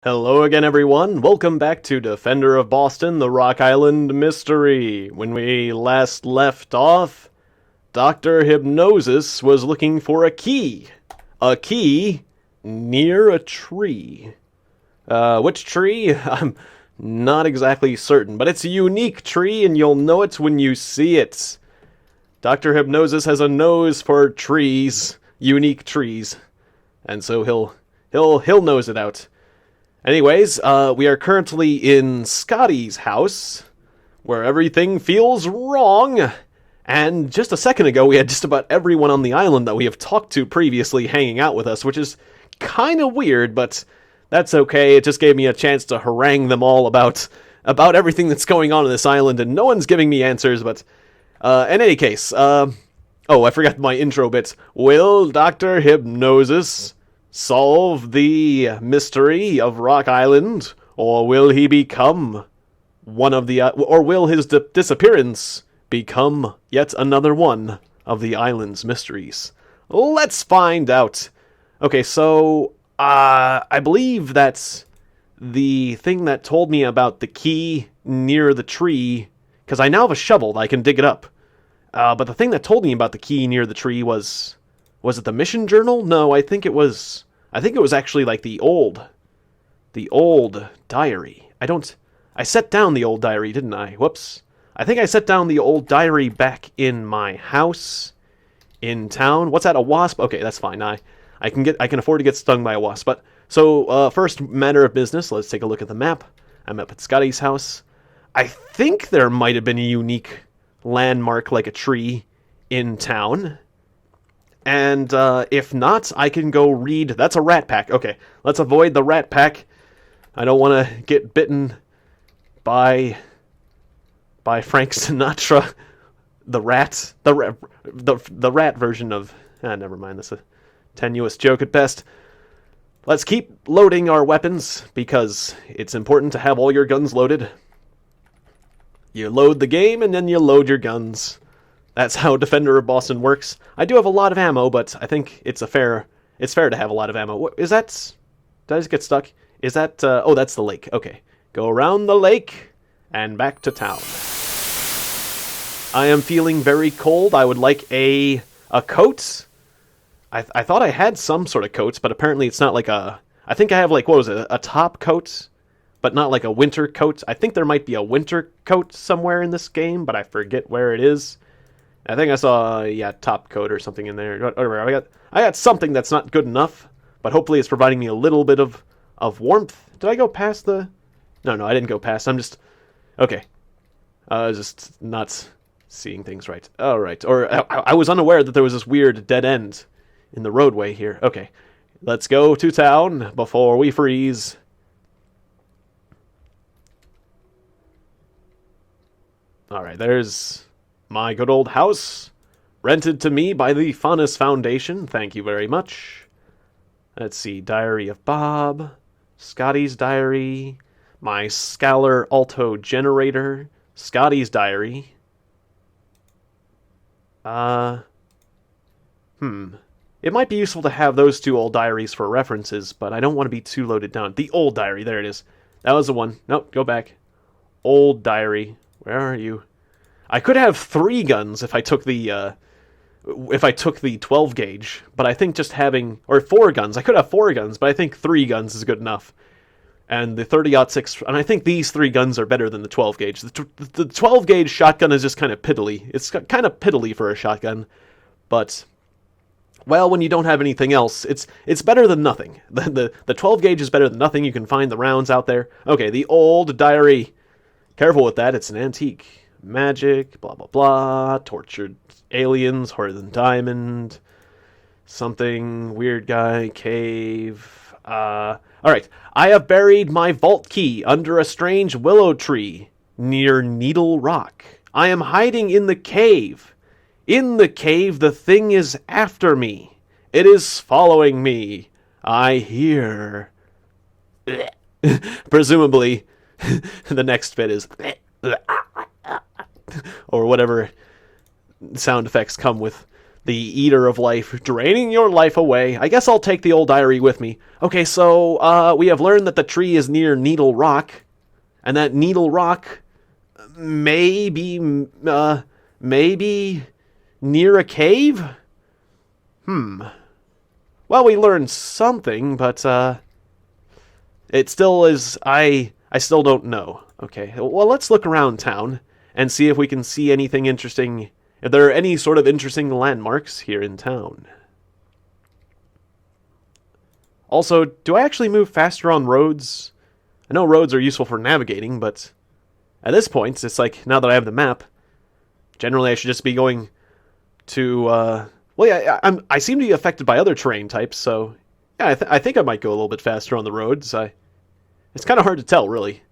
Hello again, everyone. Welcome back to Defender of Boston, the Rock Island Mystery. When we last left off, Dr. Hypnosis was looking for a key. A key near a tree. Which tree? I'm not exactly certain, but it's a unique tree and you'll know it when you see it. Dr. Hypnosis has a nose for trees, unique trees, and so he'll nose it out. Anyways, we are currently in Scotty's house, where everything feels wrong. And just a second ago, we had just about everyone on the island that we have talked to previously hanging out with us, which is kind of weird, but that's okay. It just gave me a chance to harangue them all about everything that's going on this island, and no one's giving me answers, but in any case, oh, I forgot my intro bit. Will Dr. Hypnosis solve the mystery of Rock Island, or will he become one of the, or will his disappearance become yet another one of the island's mysteries? Let's find out. Okay, so I believe that's the thing that told me about the key near the tree, because I now have a shovel that I can dig it up. But the thing that told me about the key near the tree was it the mission journal? No, I think it was actually like the old diary. I set down the old diary, didn't I? Whoops. I think I set down the old diary back in my house in town. What's that, a wasp? Okay, that's fine. I can afford to get stung by a wasp. But so first matter of business, let's take a look at the map. I'm up at Scotty's house. I think there might have been a unique landmark like a tree in town. And if not, I can go read. That's a rat pack. Okay, let's avoid the rat pack. I don't want to get bitten by Frank Sinatra, the rat, the rat version of. Never mind. That's a tenuous joke at best. Let's keep loading our weapons because it's important to have all your guns loaded. You load the game and then you load your guns. That's how Defender of Boston works. I do have a lot of ammo, but I think it's fair to have a lot of ammo. What is that? Did I just get stuck? Is that, oh, that's the lake. Okay. Go around the lake and back to town. I am feeling very cold. I would like a coat. I thought I had some sort of coats, but apparently it's not like a, I think I have like, what was it, a top coat, but not like a winter coat. I think there might be a winter coat somewhere in this game, but I forget where it is. I think I saw, top coat or something in there. Whatever. I got something that's not good enough, but hopefully it's providing me a little bit of warmth. Did I go past the? No, I didn't go past. I'm just, okay. Just not seeing things right. All right. Or I was unaware that there was this weird dead end in the roadway here. Okay. Let's go to town before we freeze. All right, there's my good old house, rented to me by the Faunus Foundation. Thank you very much. Let's see, Diary of Bob, Scotty's Diary, my Scalar Alto Generator, Scotty's Diary. It might be useful to have those two old diaries for references, but I don't want to be too loaded down. The old diary, there it is. That was the one. Nope, go back. Old diary. Where are you? I could have 3 guns if I took the 12 gauge, but I think just having, or 4 guns. I could have 4 guns, but I think 3 guns is good enough. And the 30-06, and I think these 3 guns are better than the 12 gauge. The 12 gauge shotgun is just kind of piddly. It's kind of piddly for a shotgun, but well, when you don't have anything else, it's better than nothing. The 12 gauge is better than nothing. You can find the rounds out there. Okay, the old diary. Careful with that. It's an antique. Magic, blah, blah, blah. Tortured aliens, harder than diamond. Something, weird guy, cave. Alright. I have buried my vault key under a strange willow tree near Needle Rock. I am hiding in the cave. In the cave, the thing is after me. It is following me. I hear. Presumably, the next bit is. Or whatever sound effects come with The eater of life, draining your life away. I guess I'll take the old diary with me. Okay, so, we have learned that the tree is near Needle Rock. And that Needle Rock maybe near a cave? Well, we learned something, but, it still is, I still don't know. Okay, well, let's look around town and see if we can see anything interesting, if there are any sort of interesting landmarks here in town. Also, do I actually move faster on roads? I know roads are useful for navigating, but at this point, it's like, now that I have the map, generally I should just be going to, well, yeah, I seem to be affected by other terrain types, so yeah, I think I might go a little bit faster on the roads. It's kind of hard to tell, really.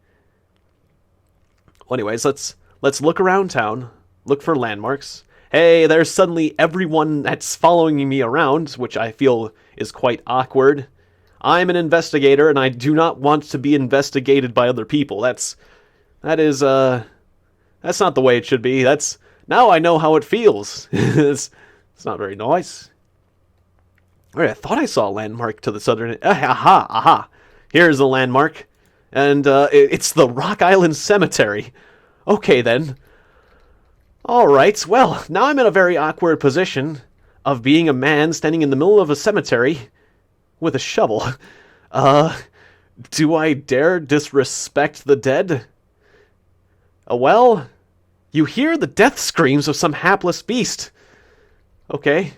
Well, anyways, let's look around town, look for landmarks. Hey, there's suddenly everyone that's following me around, which I feel is quite awkward. I'm an investigator, and I do not want to be investigated by other people. That's not the way it should be. Now I know how it feels. It's not very nice. Alright, I thought I saw a landmark to the southern... Aha! Here's a landmark. And, it's the Rock Island Cemetery. Okay, then. Alright, well, now I'm in a very awkward position of being a man standing in the middle of a cemetery with a shovel. Do I dare disrespect the dead? Well, you hear the death screams of some hapless beast. Okay.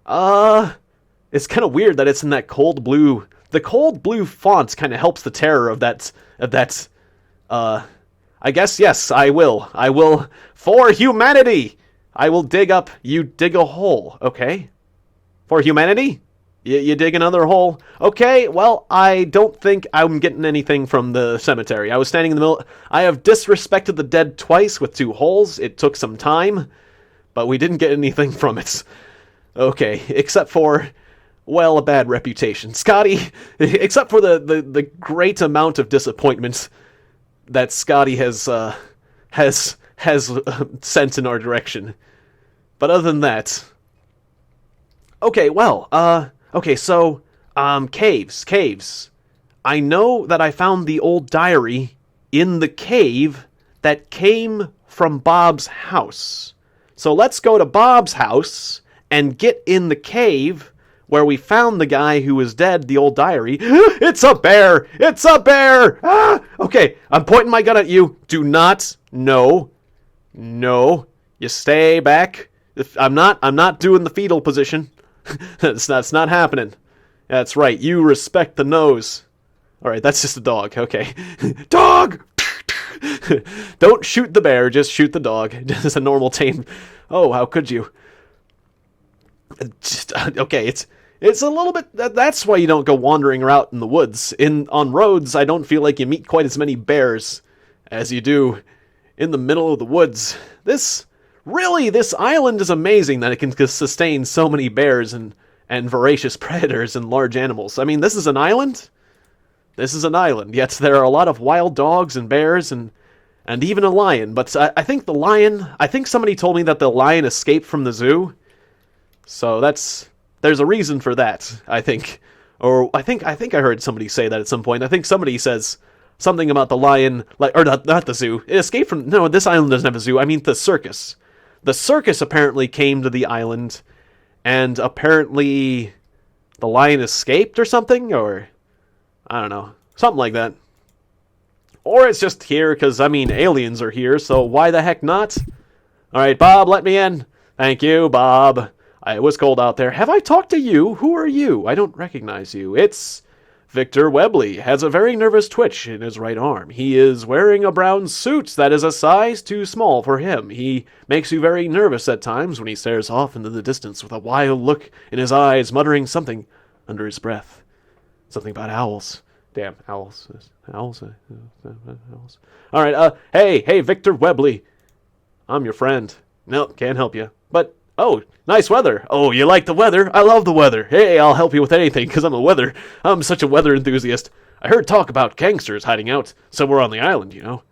It's kind of weird that it's in that cold blue. The cold blue font kind of helps the terror of that, I guess, yes, I will. For humanity! I will dig up, you dig a hole, okay? For humanity? You dig another hole? Okay, well, I don't think I'm getting anything from the cemetery. I was standing in the middle. I have disrespected the dead twice with 2 holes. It took some time, but we didn't get anything from it. Okay, except for, well, a bad reputation. Scotty, except for the great amount of disappointment that Scotty has sent in our direction. But other than that... Okay, well, okay, so, caves. I know that I found the old diary in the cave that came from Bob's house. So let's go to Bob's house and get in the cave where we found the guy who was dead, the old diary. It's a bear! It's a bear! Ah! Okay, I'm pointing my gun at you. Do not. No. You stay back. I'm not doing the fetal position. That's not happening. That's right. You respect the nose. Alright, that's just a dog. Okay. Dog! Don't shoot the bear, just shoot the dog. Just a normal tame. Oh, how could you? Okay, it's a little bit... That's why you don't go wandering around in the woods. On roads, I don't feel like you meet quite as many bears as you do in the middle of the woods. This island is amazing that it can sustain so many bears and voracious predators and large animals. I mean, this is an island? This is an island, yet there are a lot of wild dogs and bears and even a lion. But I think somebody told me that the lion escaped from the zoo. So there's a reason for that, I think. Or I think I heard somebody say that at some point. I think somebody says something about the lion, or not the zoo. It escaped from, no, this island doesn't have a zoo. I mean the circus. The circus apparently came to the island, and apparently the lion escaped or something, or I don't know, something like that. Or it's just here because, I mean, aliens are here, so why the heck not? Alright, Bob, let me in. Thank you, Bob. It was cold out there. Have I talked to you? Who are you? I don't recognize you. It's Victor Webley. Has a very nervous twitch in his right arm. He is wearing a brown suit that is a size too small for him. He makes you very nervous at times when he stares off into the distance with a wild look in his eyes, muttering something under his breath. Something about owls. Damn, owls. Owls. Alright, hey, Victor Webley. I'm your friend. Nope, can't help you. But, oh, nice weather. Oh, you like the weather? I love the weather. Hey, I'll help you with anything, because I'm such a weather enthusiast. I heard talk about gangsters hiding out somewhere on the island, you know.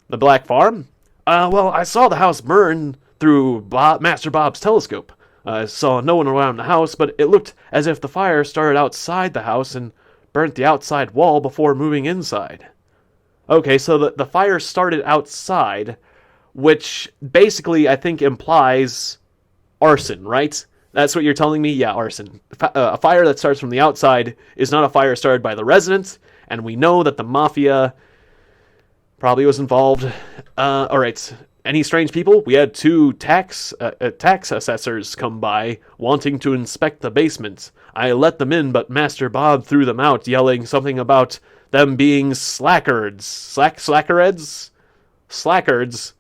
The Black Farm? Well, I saw the house burn through Master Bob's telescope. I saw no one around the house, but it looked as if the fire started outside the house and burnt the outside wall before moving inside. Okay, so the fire started outside, which basically I think implies arson, right? That's what you're telling me? Yeah, arson. A fire that starts from the outside is not a fire started by the residents, and we know that the Mafia probably was involved. Alright, any strange people? We had two tax assessors come by, wanting to inspect the basement. I let them in, but Master Bob threw them out, yelling something about them being slackards. Slackards? Slackards.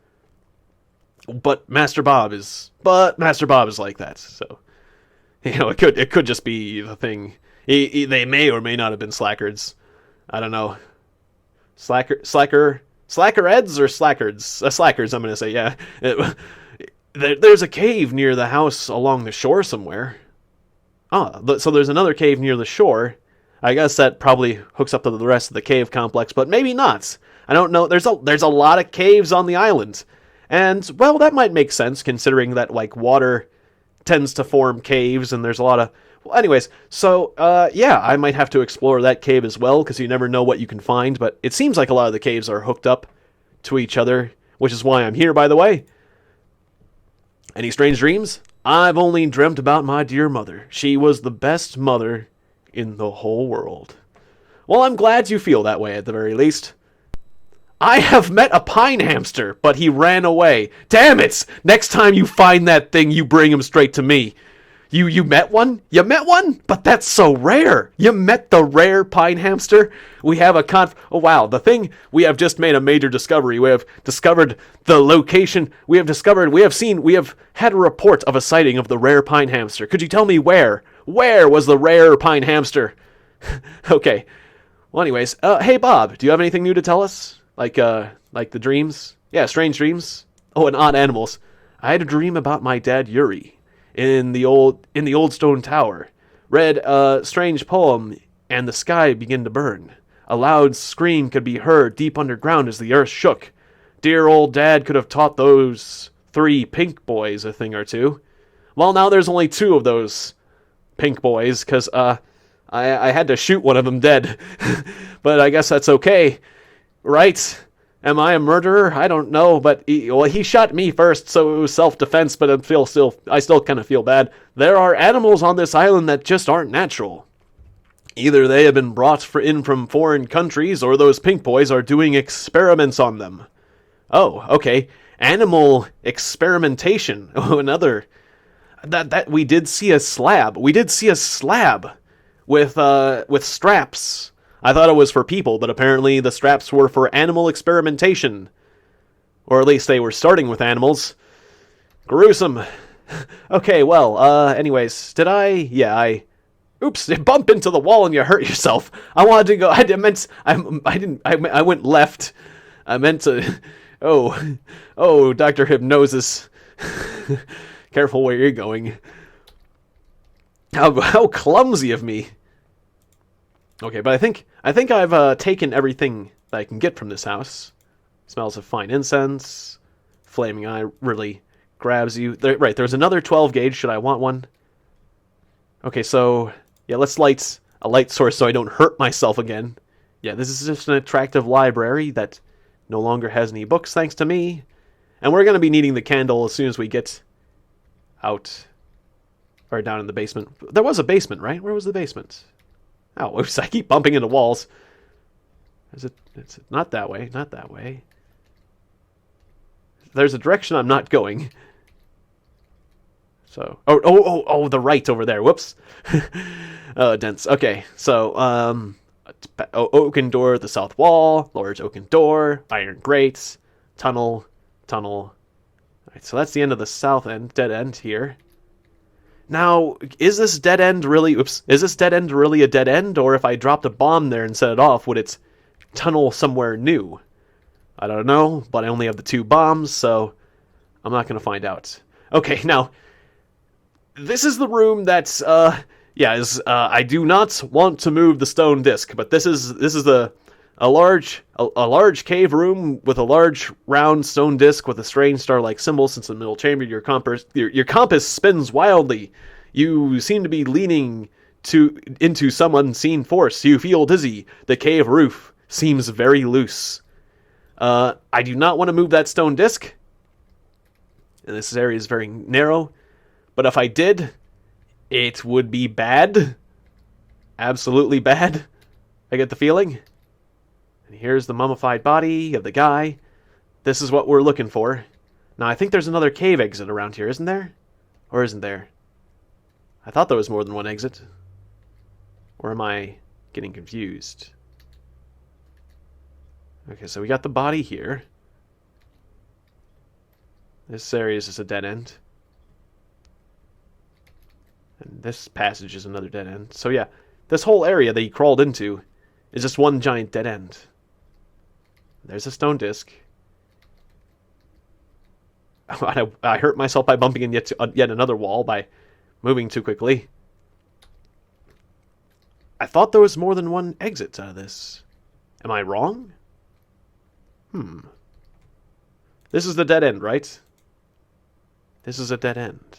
But Master Bob is like that, so it could just be the thing. They may or may not have been slackards. I don't know. Slackerheads or slackards? Slackers, I'm gonna say. Yeah. There's a cave near the house along the shore somewhere. So there's another cave near the shore. I guess that probably hooks up to the rest of the cave complex, but maybe not. I don't know. There's a lot of caves on the island. And, well, that might make sense, considering that, like, water tends to form caves, and there's a lot of... Well, anyways, so, yeah, I might have to explore that cave as well, because you never know what you can find, but it seems like a lot of the caves are hooked up to each other, which is why I'm here, by the way. Any strange dreams? I've only dreamt about my dear mother. She was the best mother in the whole world. Well, I'm glad you feel that way, at the very least. I have met a pine hamster, but he ran away. Damn it! Next time you find that thing, you bring him straight to me. You met one? You met one? But that's so rare. You met the rare pine hamster? We have a oh wow, the thing, we have just made a major discovery. We have discovered the location. We have had a report of a sighting of the rare pine hamster. Could you tell me where? Where was the rare pine hamster? Okay. Well, anyways, hey Bob, do you have anything new to tell us? Like the dreams? Yeah, strange dreams. Oh, and odd animals. I had a dream about my dad Yuri in the old stone tower. Read a strange poem, and the sky began to burn. A loud scream could be heard deep underground as the earth shook. Dear old dad could have taught those 3 pink boys a thing or two. Well, now there's only 2 of those pink boys, because I had to shoot one of them dead. But I guess that's okay. Right? Am I a murderer? I don't know, but he shot me first, so it was self-defense, but I still kind of feel bad. There are animals on this island that just aren't natural. Either they have been brought in from foreign countries, or those pink boys are doing experiments on them. Oh, okay. Animal experimentation. Oh, another. That we did see a slab. We did see a slab with straps. I thought it was for people, but apparently the straps were for animal experimentation. Or at least they were starting with animals. Gruesome. Okay, well, anyways, did I... Yeah, Oops, you bump into the wall and you hurt yourself. I wanted to go... I went left. I meant to... Oh, Dr. Hypnosis. Careful where you're going. How clumsy of me. Okay, but I think I've taken everything that I can get from this house. Smells of fine incense. Flaming eye really grabs you. Right, there's another 12 gauge. Should I want one? Okay, so yeah, let's light a light source so I don't hurt myself again. Yeah, this is just an attractive library that no longer has any books, thanks to me. And we're going to be needing the candle as soon as we get out or down in the basement. There was a basement, right? Where was the basement? Oh, oops, I keep bumping into walls. It's not that way, not that way. There's a direction I'm not going. So, oh, the right over there. Whoops. Dense. Okay, so, oaken door at the south wall, large oaken door, iron grates, tunnel. All right, so that's the end of the south end, dead end here. Now, is this dead end really a dead end, or if I dropped a bomb there and set it off, would it tunnel somewhere new? I don't know, but I only have the 2 bombs, so I'm not going to find out. Okay, now, this is the room that's, I do not want to move the stone disc, but this is the A large cave room with a large round stone disc with a strange star-like symbol since the middle chamber. Your compass spins wildly. You seem to be leaning into some unseen force. You feel dizzy. The cave roof seems very loose. I do not want to move that stone disc. And this area is very narrow. But if I did, it would be bad. Absolutely bad. I get the feeling. And here's the mummified body of the guy. This is what we're looking for. Now, I think there's another cave exit around here, isn't there? Or isn't there? I thought there was more than one exit. Or am I getting confused? Okay, so we got the body here. This area is just a dead end. And this passage is another dead end. So yeah, this whole area that he crawled into is just one giant dead end. There's a stone disc. I hurt myself by bumping in yet another wall by moving too quickly. I thought there was more than one exit out of this. Am I wrong? This is the dead end, right? This is a dead end.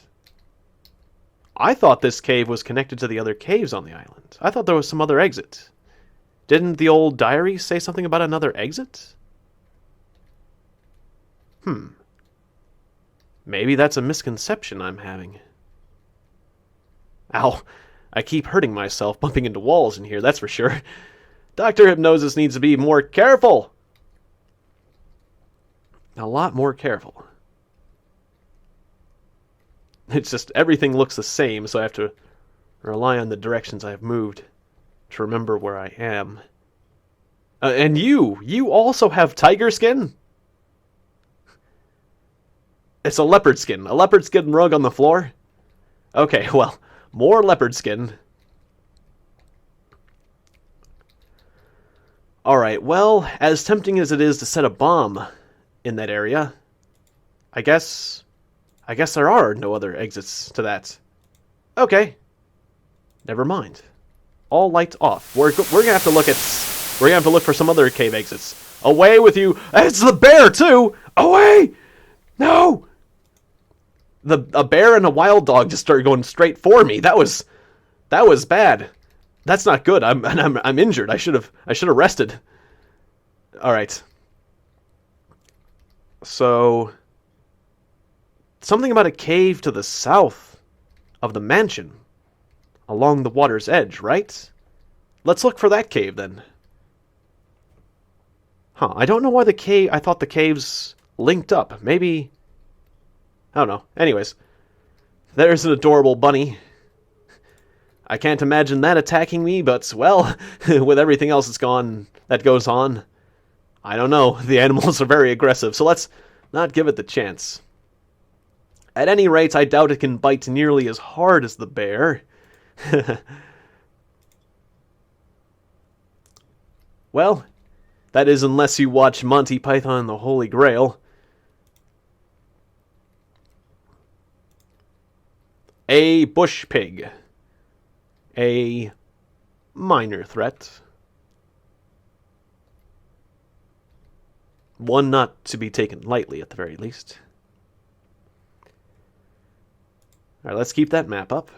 I thought this cave was connected to the other caves on the island. I thought there was some other exit. Didn't the old diary say something about another exit? Maybe that's a misconception I'm having. Ow. I keep hurting myself bumping into walls in here, that's for sure. Dr. Hypnosis needs to be more careful. A lot more careful. It's just everything looks the same, so I have to rely on the directions I've moved to remember where I am. And you also have tiger skin? It's a leopard skin rug on the floor? Okay, well, more leopard skin. Alright, well, as tempting as it is to set a bomb in that area, I guess there are no other exits to that. Okay. Never mind. All lights off. We're gonna have to look for some other cave exits. Away with you! It's the bear too! Away! No! A bear and a wild dog just started going straight for me. That was bad. That's not good. I'm injured. I should have rested. All right. So something about a cave to the south of the mansion, along the water's edge, right? Let's look for that cave then. I don't know why I thought the caves linked up. Maybe, I don't know. Anyways, there's an adorable bunny. I can't imagine that attacking me, but, well, with everything else that goes on, I don't know. The animals are very aggressive, so let's not give it the chance. At any rate, I doubt it can bite nearly as hard as the bear. Well, that is unless you watch Monty Python and the Holy Grail. A bush pig. A minor threat. One not to be taken lightly, at the very least. Alright, let's keep that map up.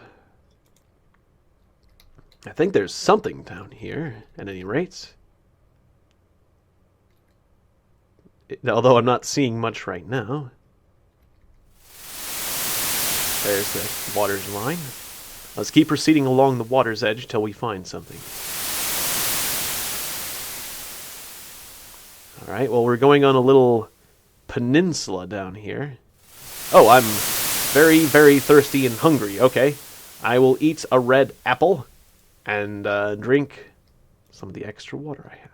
I think there's something down here, at any rate. Although I'm not seeing much right now. There's the water's line. Let's keep proceeding along the water's edge till we find something. Alright, well, we're going on a little peninsula down here. Oh, I'm very, very thirsty and hungry. Okay, I will eat a red apple and drink some of the extra water I have.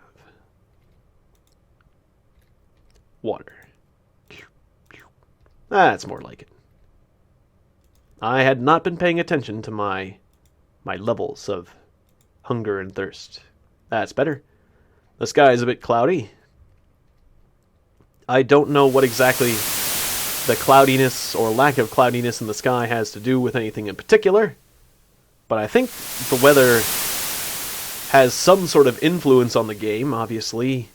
Water. That's more like it. I had not been paying attention to my levels of hunger and thirst. That's better. The sky is a bit cloudy. I don't know what exactly the cloudiness or lack of cloudiness in the sky has to do with anything in particular, but I think the weather has some sort of influence on the game, obviously.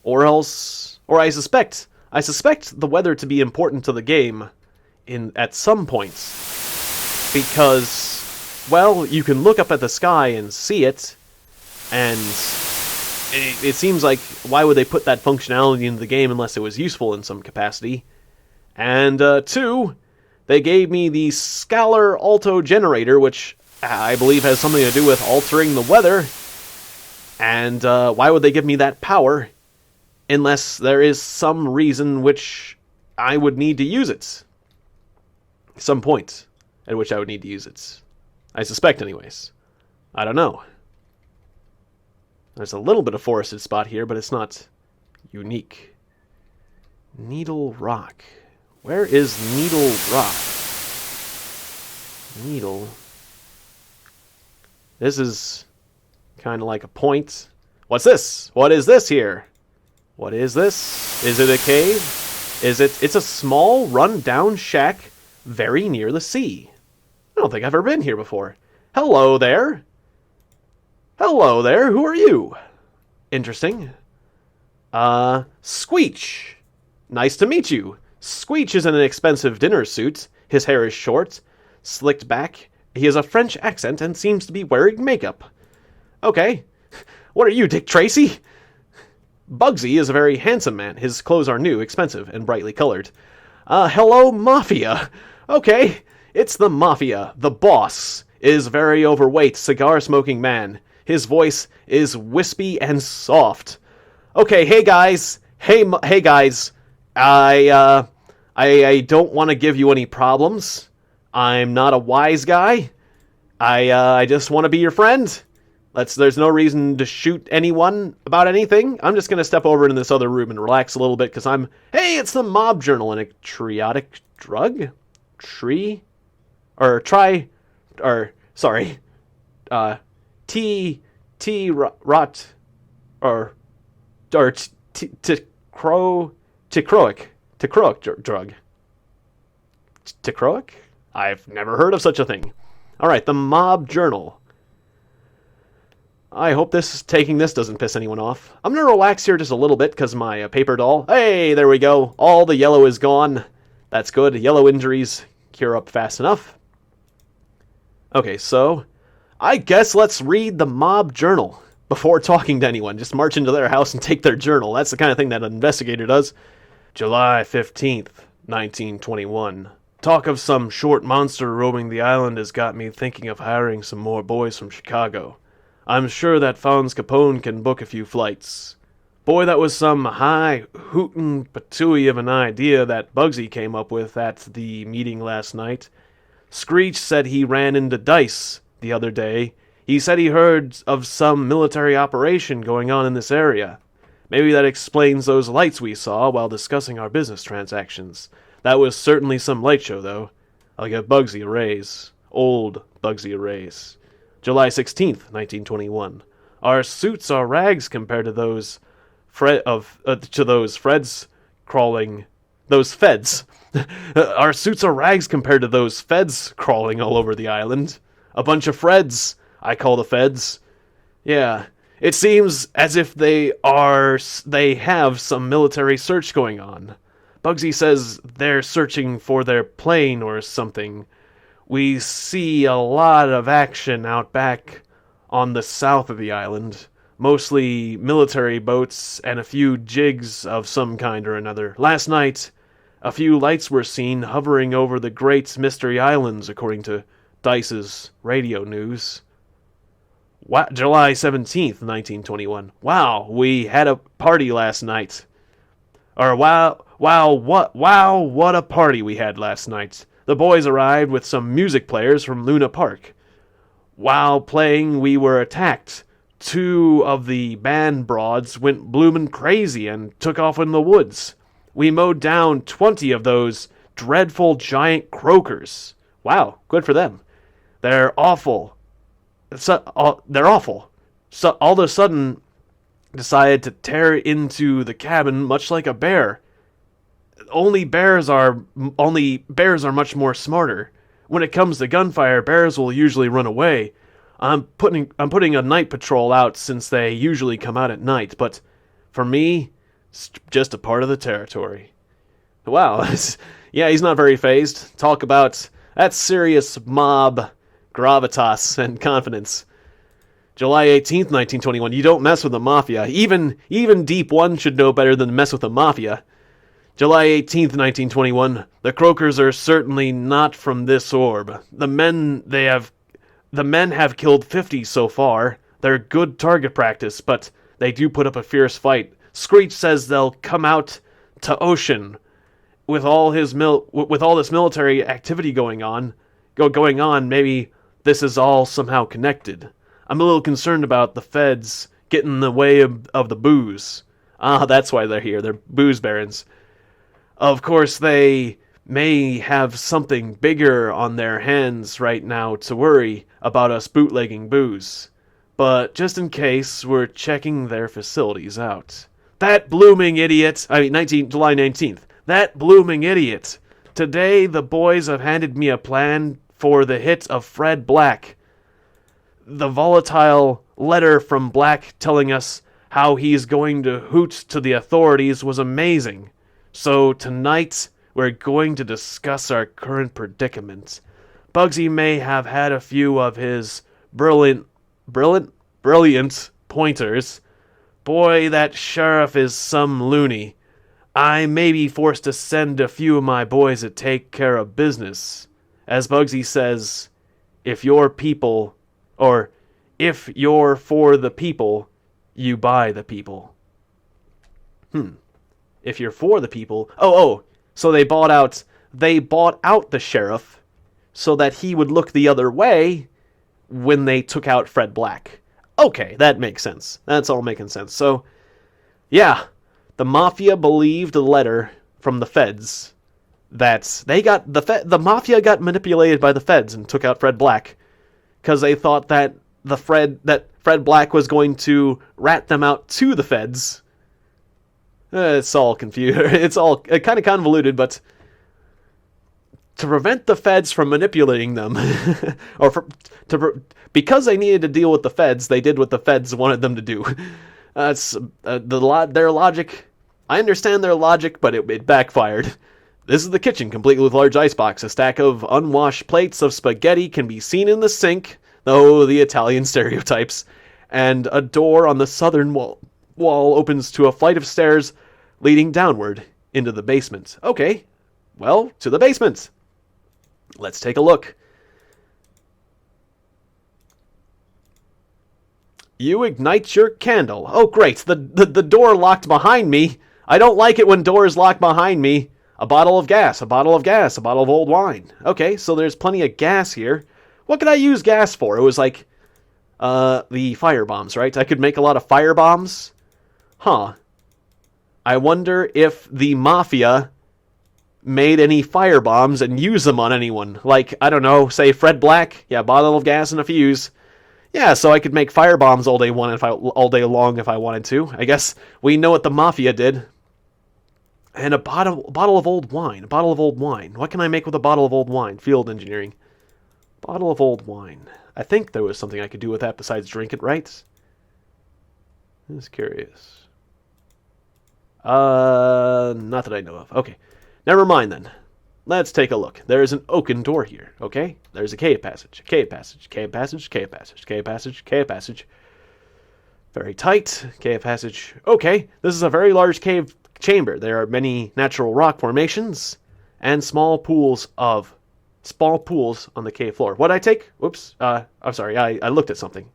Or I suspect the weather to be important to the game at some points. Because, well, you can look up at the sky and see it, and it seems like, why would they put that functionality into the game unless it was useful in some capacity? And, 2, they gave me the Scalar Alto Generator, which I believe has something to do with altering the weather. And, why would they give me that power unless there is some reason which I would need to use it? Some point at which I would need to use it. I suspect, anyways. I don't know. There's a little bit of forested spot here, but it's not unique. Needle Rock. Where is Needle Rock? Needle. This is kind of like a point. What's this? What is this here? What is this? Is it a cave? It's a small, run-down shack very near the sea. I don't think I've ever been here before. Hello there. Hello there. Who are you? Interesting. Squeech. Nice to meet you. Squeech is in an expensive dinner suit. His hair is short, slicked back. He has a French accent and seems to be wearing makeup. Okay. What are you, Dick Tracy? Bugsy is a very handsome man. His clothes are new, expensive, and brightly colored. Hello, Mafia. Okay, it's the Mafia. The boss is a very overweight, cigar-smoking man. His voice is wispy and soft. Okay, hey guys. Hey guys. I don't want to give you any problems. I'm not a wise guy. I just want to be your friend. There's no reason to shoot anyone about anything. I'm just going to step over into this other room and relax a little bit because hey, it's the Mob Journal, and a triotic drug? Tacroic drug. Tacroic? I've never heard of such a thing. Alright, the Mob Journal. I hope taking this doesn't piss anyone off. I'm going to relax here just a little bit because my paper doll... Hey, there we go. All the yellow is gone. That's good. Yellow injuries cure up fast enough. Okay, so I guess let's read the Mob Journal before talking to anyone. Just march into their house and take their journal. That's the kind of thing that an investigator does. July 15th, 1921. Talk of some short monster roaming the island has got me thinking of hiring some more boys from Chicago. I'm sure that Fons Capone can book a few flights. Boy, that was some high-hootin' patooey of an idea that Bugsy came up with at the meeting last night. Screech said he ran into Dice the other day. He said he heard of some military operation going on in this area. Maybe that explains those lights we saw while discussing our business transactions. That was certainly some light show, though. I'll give Bugsy a raise. Old Bugsy a raise. July 16th, 1921. Our suits are rags compared to those Freds crawling... Those feds. Our suits are rags compared to those feds crawling all over the island. A bunch of Freds, I call the feds. Yeah, it seems as if they have some military search going on. Bugsy says they're searching for their plane or something. We see a lot of action out back on the south of the island. Mostly military boats and a few jigs of some kind or another. Last night, a few lights were seen hovering over the Great Mystery Islands, according to Dice's radio news. July 17th, 1921. Wow, we had a party last night. What a party we had last night. The boys arrived with some music players from Luna Park. While playing, we were attacked. 2 of the band broads went bloomin' crazy and took off in the woods. We mowed down 20 of those dreadful giant croakers. Wow, good for them. They're awful. They're awful. So all of a sudden, decided to tear into the cabin much like a bear. Only bears are much more smarter. When it comes to gunfire, bears will usually run away. I'm putting a night patrol out since they usually come out at night, but for me, it's just a part of the territory. Wow, yeah, he's not very fazed. Talk about that's serious mob gravitas and confidence. July 18th, 1921. You don't mess with the Mafia. Even Deep One should know better than to mess with the Mafia. July 18th, 1921. The Croakers are certainly not from this orb. The men have killed 50 so far. They're good target practice, but they do put up a fierce fight. Screech says they'll come out to Ocean with all this military activity going on. Maybe this is all somehow connected. I'm a little concerned about the feds getting in the way of the booze. Ah, that's why they're here. They're booze barons. Of course, they may have something bigger on their hands right now to worry about us bootlegging booze. But just in case, we're checking their facilities out. That blooming idiot! July 19th. That blooming idiot! Today, the boys have handed me a plan for the hit of Fred Black. The volatile letter from Black telling us how he's going to hoot to the authorities was amazing. So tonight, we're going to discuss our current predicament. Bugsy may have had a few of his brilliant pointers. Boy, that sheriff is some loony. I may be forced to send a few of my boys to take care of business. As Bugsy says, if you're for the people, you buy the people. If you're for the people... So they bought out the sheriff so that he would look the other way when they took out Fred Black. Okay, that makes sense. That's all making sense. So, yeah, the Mafia believed a letter from the feds that the Mafia got manipulated by the feds and took out Fred Black because they thought that Fred Black was going to rat them out to the feds. It's all confused. It's all kind of convoluted, but to prevent the feds from manipulating them, because they needed to deal with the feds, they did what the feds wanted them to do. That's their logic. I understand their logic, but it backfired. This is the kitchen, complete with large icebox. A stack of unwashed plates of spaghetti can be seen in the sink, though the Italian stereotypes, and a door on the southern wall opens to a flight of stairs leading downward into the basement. Okay, well, to the basement. Let's take a look. You ignite your candle. Oh, great. The door locked behind me. I don't like it when doors lock behind me. A bottle of gas, a bottle of old wine. Okay, so there's plenty of gas here. What could I use gas for? It was like the fire bombs, right? I could make a lot of fire bombs. Huh. I wonder if the Mafia made any fire bombs and used them on anyone. Like, I don't know, say Fred Black. Yeah, bottle of gas and a fuse. Yeah, so I could make fire bombs all day long if I wanted to. I guess we know what the Mafia did. And a bottle of old wine. A bottle of old wine. What can I make with a bottle of old wine? Field engineering. Bottle of old wine. I think there was something I could do with that besides drink it, right? I'm just curious. Not that I know of. Okay. Never mind then. Let's take a look. There is an oaken door here, okay? There's a cave passage. Cave passage. Cave passage. Cave passage. Cave passage. Cave passage. Very tight. Cave passage. Okay. This is a very large cave chamber. There are many natural rock formations and small pools on the cave floor. What did I take? Whoops. I'm sorry. I looked at something.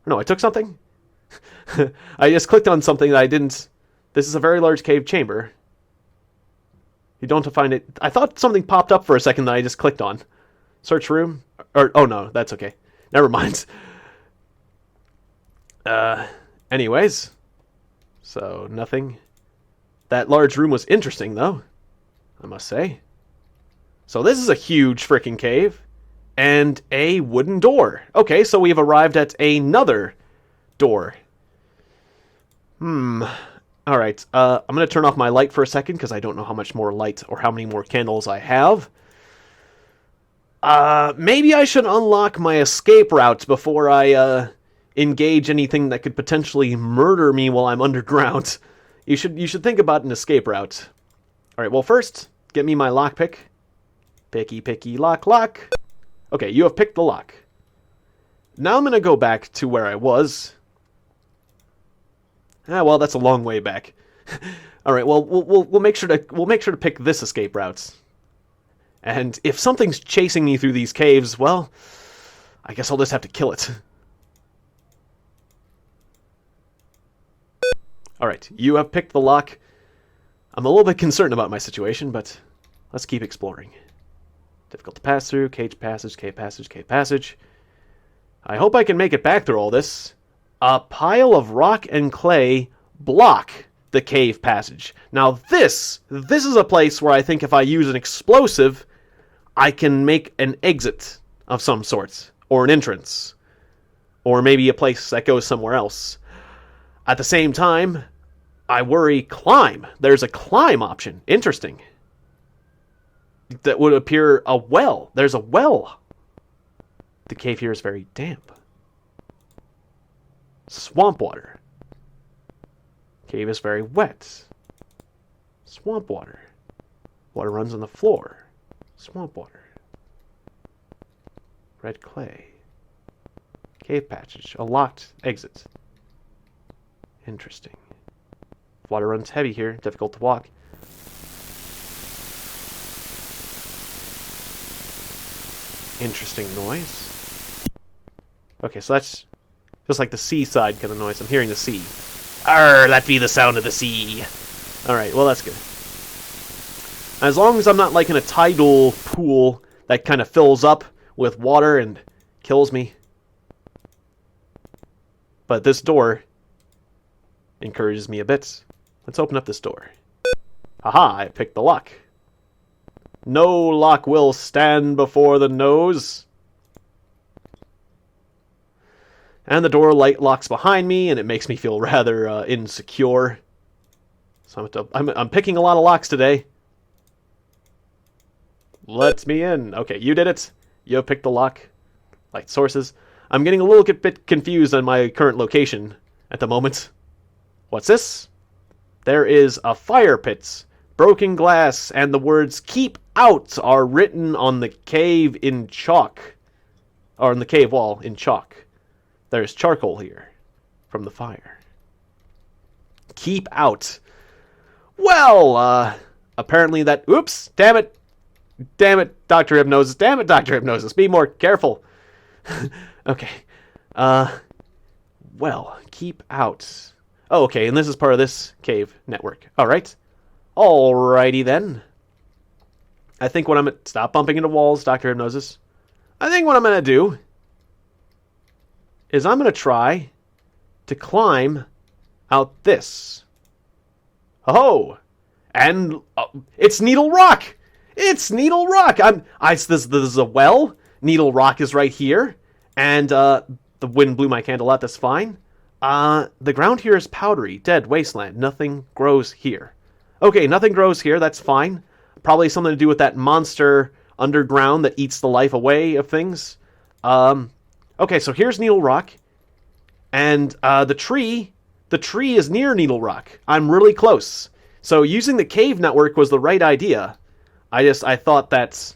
No, I took something? I just clicked on something that I didn't... This is a very large cave chamber. You don't have to find it. I thought something popped up for a second that I just clicked on. Search room? Oh no, that's okay. Never mind. Anyways. So, nothing. That large room was interesting, though. I must say. So this is a huge freaking cave. And a wooden door. Okay, so we've arrived at another door. Alright, I'm going to turn off my light for a second because I don't know how much more light or how many more candles I have. Maybe I should unlock my escape route before I, engage anything that could potentially murder me while I'm underground. You should think about an escape route. Alright, well first, get me my lockpick. Picky, picky, lock, lock. Okay, you have picked the lock. Now I'm gonna go back to where I was. Well, that's a long way back. Alright, well, we'll make sure to pick this escape route. And if something's chasing me through these caves, well, I guess I'll just have to kill it. Alright, you have picked the lock. I'm a little bit concerned about my situation, but let's keep exploring. Difficult to pass through, cave passage, cave passage, cave passage. I hope I can make it back through all this. A pile of rock and clay block the cave passage. Now this is a place where I think if I use an explosive, I can make an exit of some sort, or an entrance, or maybe a place that goes somewhere else. At the same time, I worry climb. There's a climb option. Interesting. That would appear a well. There's a well. The cave here is very damp. Swamp water. Cave is very wet. Swamp water. Water runs on the floor. Swamp water. Red clay. Cave passage. A locked exit. Interesting. Water runs heavy here. Difficult to walk. Interesting noise. Okay, so that's just like the seaside kind of noise. I'm hearing the sea. Arr, that be the sound of the sea. Alright, well that's good. As long as I'm not like in a tidal pool that kind of fills up with water and kills me. But this door encourages me a bit. Let's open up this door. Haha, I picked the lock. No lock will stand before the nose. And the door light locks behind me, and it makes me feel rather insecure. So I'm picking a lot of locks today. Let me in. Okay, you did it. You picked the lock. Light sources. I'm getting a little bit confused on my current location at the moment. What's this? There is a fire pit, broken glass, and the words "Keep Out" are written on the cave in chalk. Or on the cave wall in chalk. There's charcoal here from the fire. Keep out. Well, apparently that... Oops! Damn it! Damn it, Dr. Hypnosis. Damn it, Dr. Hypnosis. Be more careful. Okay. Well, keep out. Oh, okay, and this is part of this cave network. Alright. Alrighty then. I think what I'm... Stop bumping into walls, Dr. Hypnosis. I think what I'm going to do is I'm going to try to climb out this. Oh! And it's Needle Rock! It's Needle Rock! This is a well. Needle Rock is right here. And the wind blew my candle out, that's fine. The ground here is powdery, dead, wasteland. Nothing grows here. Okay, nothing grows here, that's fine. Probably something to do with that monster underground that eats the life away of things. Okay, so here's Needle Rock. And the tree is near Needle Rock. I'm really close. So using the cave network was the right idea. I thought that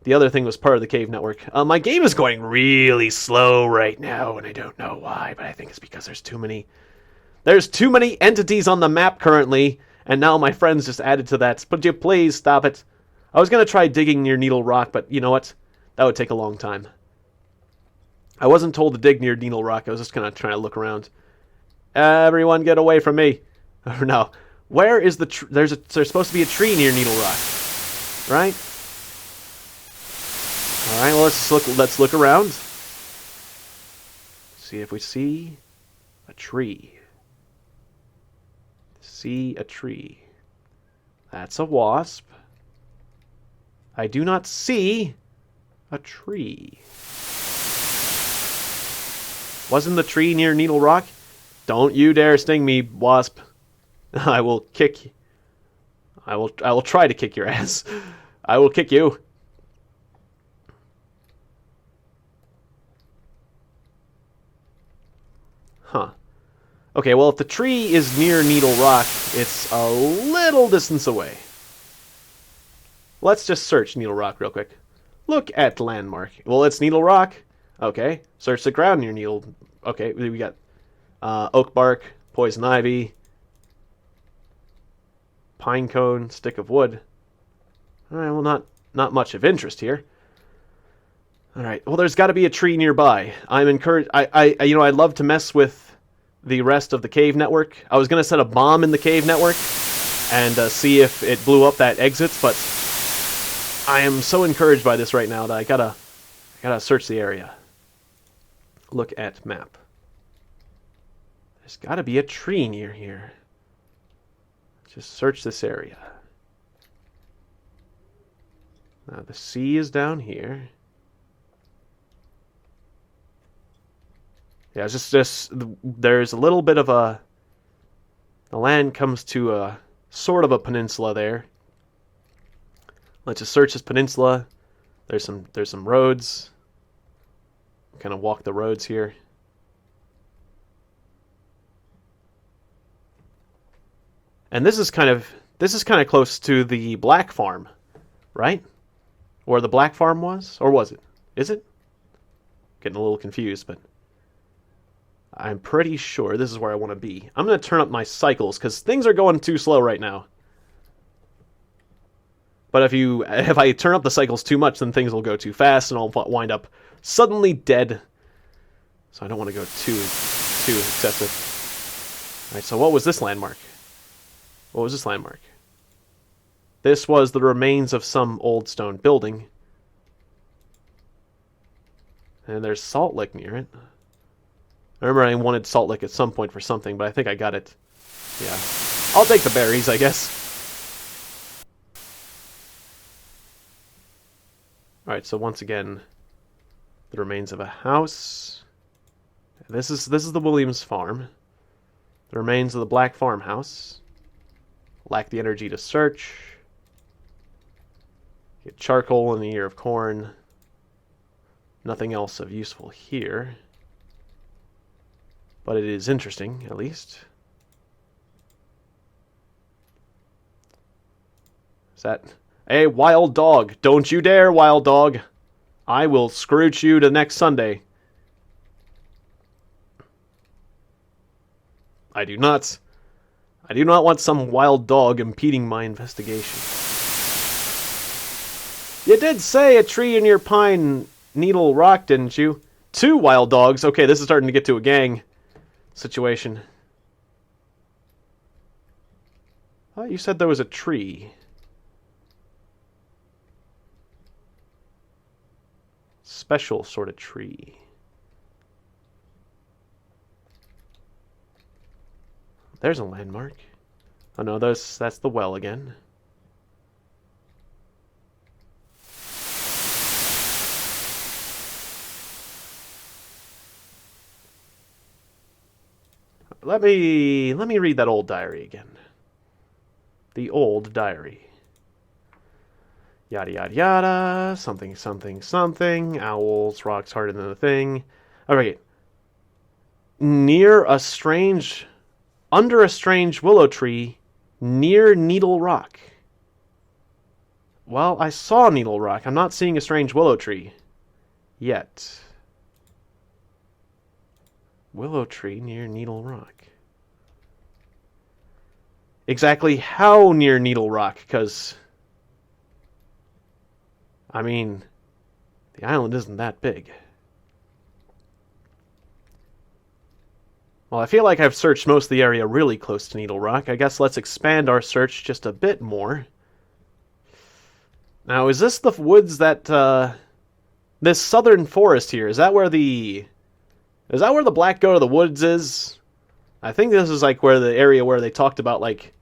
the other thing was part of the cave network. My game is going really slow right now, and I don't know why, but I think it's because there's too many entities on the map currently, and now my friends just added to that. Would you please stop it? I was going to try digging near Needle Rock, but you know what? That would take a long time. I wasn't told to dig near Needle Rock. I was just kind of trying to look around. Everyone get away from me. Or no. Where is the there's supposed to be a tree near Needle Rock. Right? Alright, well let's look around. See if we see a tree. See a tree. That's a wasp. I do not see a tree. Wasn't the tree near Needle Rock? Don't you dare sting me, wasp. I will kick you. I will try to kick your ass. I will kick you. Okay, well, if the tree is near Needle Rock, it's a little distance away. Let's just search Needle Rock real quick. Look at landmark. Well, it's Needle Rock. Okay. Search the ground near Needle. Okay, we got oak bark, poison ivy, pine cone, stick of wood. All right, well, not much of interest here. All right, well, there's got to be a tree nearby. I'm encouraged. I'd love to mess with the rest of the cave network. I was gonna set a bomb in the cave network and see if it blew up that exit, but I am so encouraged by this right now that I gotta search the area. Look at map. There's gotta be a tree near here. Just search this area. Now the sea is down here. Yeah, it's just there's a little bit of the land comes to a sort of a peninsula there. Let's just search this peninsula. There's some roads. Kind of walk the roads here. And this is kind of close to the Black Farm, right? Where the Black Farm was, or was it? Is it? Getting a little confused, but I'm pretty sure this is where I want to be. I'm going to turn up my cycles because things are going too slow right now. But if I turn up the cycles too much, then things will go too fast and I'll wind up suddenly dead. So I don't want to go too excessive. All right, so what was this landmark? What was this landmark? This was the remains of some old stone building. And there's Salt Lick near it. I remember I wanted Salt Lick at some point for something, but I think I got it. Yeah. I'll take the berries, I guess. Alright, so once again, the remains of a house. This is the Williams farm. The remains of the Black farmhouse. Lack the energy to search. Get charcoal and a ear of corn. Nothing else of useful here. But it is interesting, at least. Is that... Hey, wild dog! Don't you dare, wild dog! I will scrooge you to next Sunday. I do not want some wild dog impeding my investigation. You did say a tree in your pine needle rock, didn't you? 2 wild dogs. Okay, this is starting to get to a gang situation. Oh, you said there was a tree. Special sort of tree. There's a landmark. Oh no, that's the well again. Let me read that old diary again. The old diary. Yada yada yada, something something something, owls, rocks harder than the thing. Alright. Under a strange willow tree, near Needle Rock. Well, I saw Needle Rock. I'm not seeing a strange willow tree. Yet. Willow tree near Needle Rock. Exactly how near Needle Rock? Because... I mean, the island isn't that big. Well, I feel like I've searched most of the area really close to Needle Rock. I guess let's expand our search just a bit more. Now, is this the woods that, this southern forest here, is that where the Black Goat of the Woods is? I think this is like where the area where they talked about, like,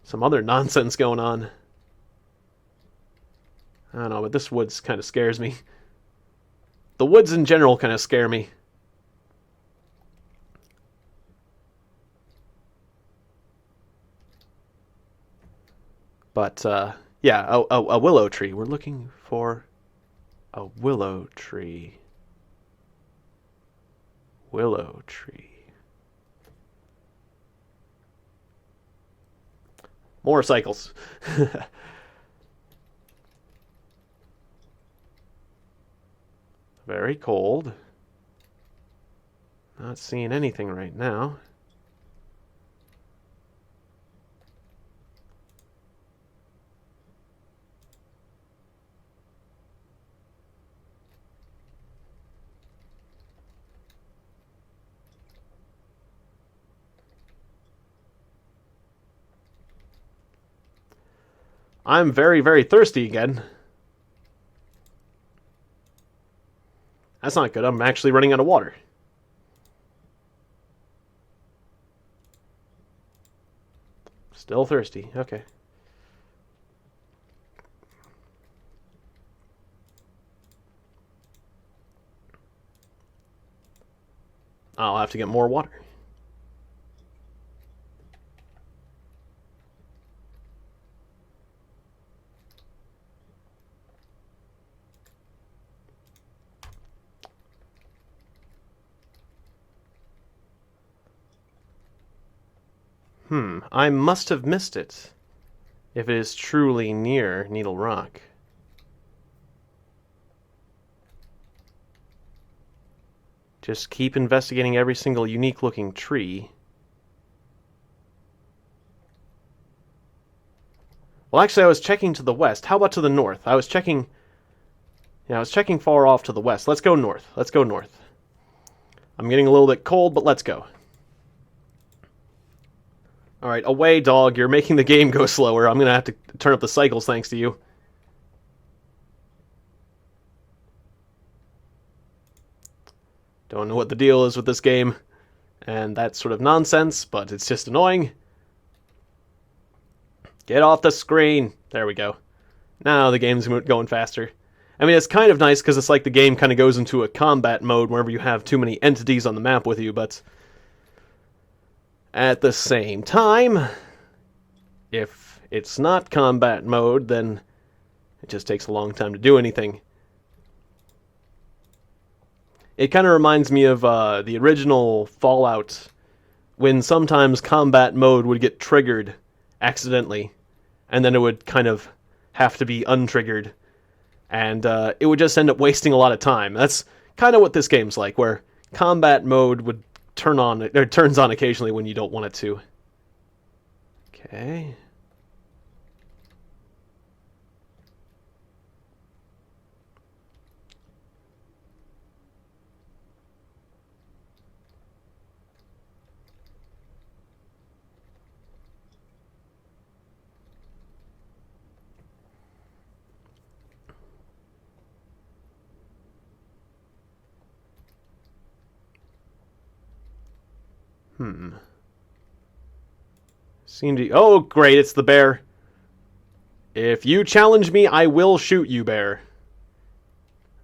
some other nonsense going on. I don't know, but this woods kind of scares me. The woods in general kind of scare me. But, yeah, a willow tree. We're looking for a willow tree. Willow tree. More cycles. Very cold. Not seeing anything right now. I'm very, very thirsty again. That's not good. I'm actually running out of water. Still thirsty. Okay. I'll have to get more water. I must have missed it. If it is truly near Needle Rock. Just keep investigating every single unique-looking tree. Well, actually, I was checking to the west. How about to the north? I was checking... Yeah, I was checking far off to the west. Let's go north. Let's go north. I'm getting a little bit cold, but let's go. Alright, away, dog. You're making the game go slower. I'm going to have to turn up the cycles thanks to you. Don't know what the deal is with this game. And that's sort of nonsense, but it's just annoying. Get off the screen. There we go. Now the game's going faster. I mean, it's kind of nice because it's like the game kind of goes into a combat mode whenever you have too many entities on the map with you, but... At the same time, if it's not combat mode, then it just takes a long time to do anything. It kind of reminds me of the original Fallout, when sometimes combat mode would get triggered accidentally, and then it would kind of have to be untriggered, and it would just end up wasting a lot of time. That's kind of what this game's like, where combat mode would turns on occasionally when you don't want it to. Okay. Seem to... Oh, great, it's the bear. If you challenge me, I will shoot you, bear.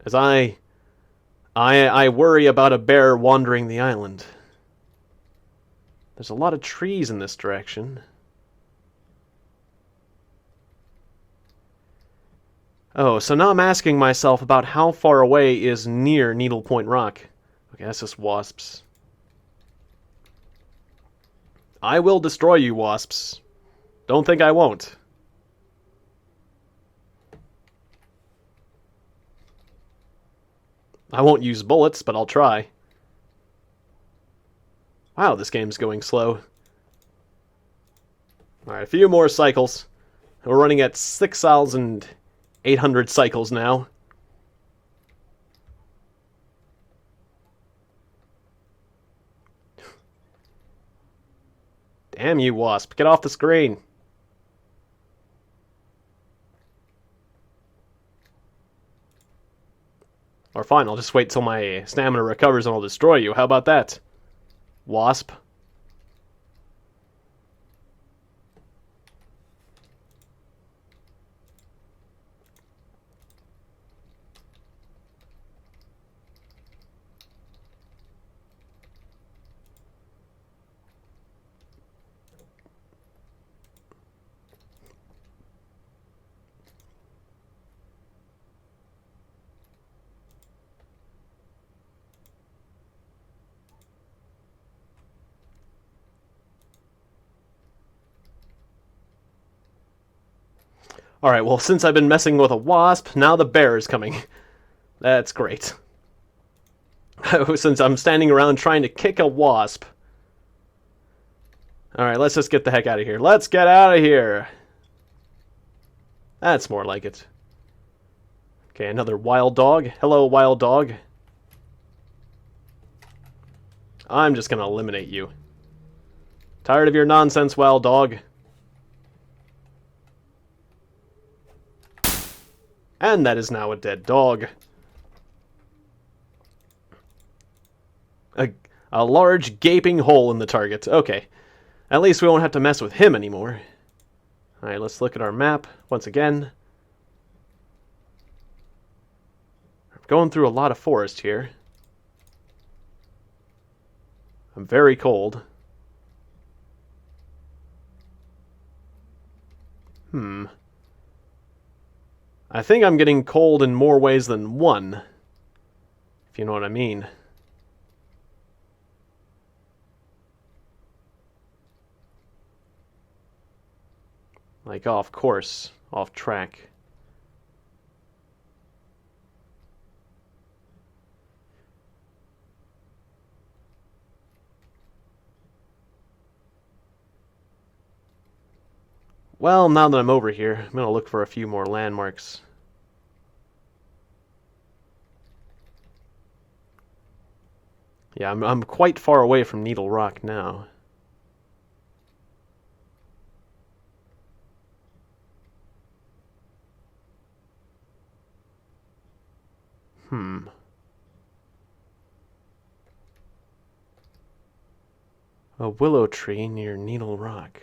As I worry about a bear wandering the island. There's a lot of trees in this direction. Oh, so now I'm asking myself about how far away is near Needle Point Rock. Okay, that's just wasps. I will destroy you, wasps. Don't think I won't. I won't use bullets, but I'll try. Wow, this game's going slow. Alright, a few more cycles. We're running at 6,800 cycles now. Damn you, wasp. Get off the screen. Or fine, I'll just wait till my stamina recovers and I'll destroy you. How about that, wasp? Alright, well, since I've been messing with a wasp, now the bear is coming. That's great. Since I'm standing around trying to kick a wasp. Alright, let's just get the heck out of here. Let's get out of here! That's more like it. Okay, another wild dog. Hello, wild dog. I'm just gonna eliminate you. Tired of your nonsense, wild dog. And that is now a dead dog. A large gaping hole in the target. Okay. At least we won't have to mess with him anymore. Alright, let's look at our map once again. I'm going through a lot of forest here. I'm very cold. I think I'm getting cold in more ways than one, if you know what I mean. Like off course, off track. Well, now that I'm over here, I'm going to look for a few more landmarks. Yeah, I'm quite far away from Needle Rock now. A willow tree near Needle Rock.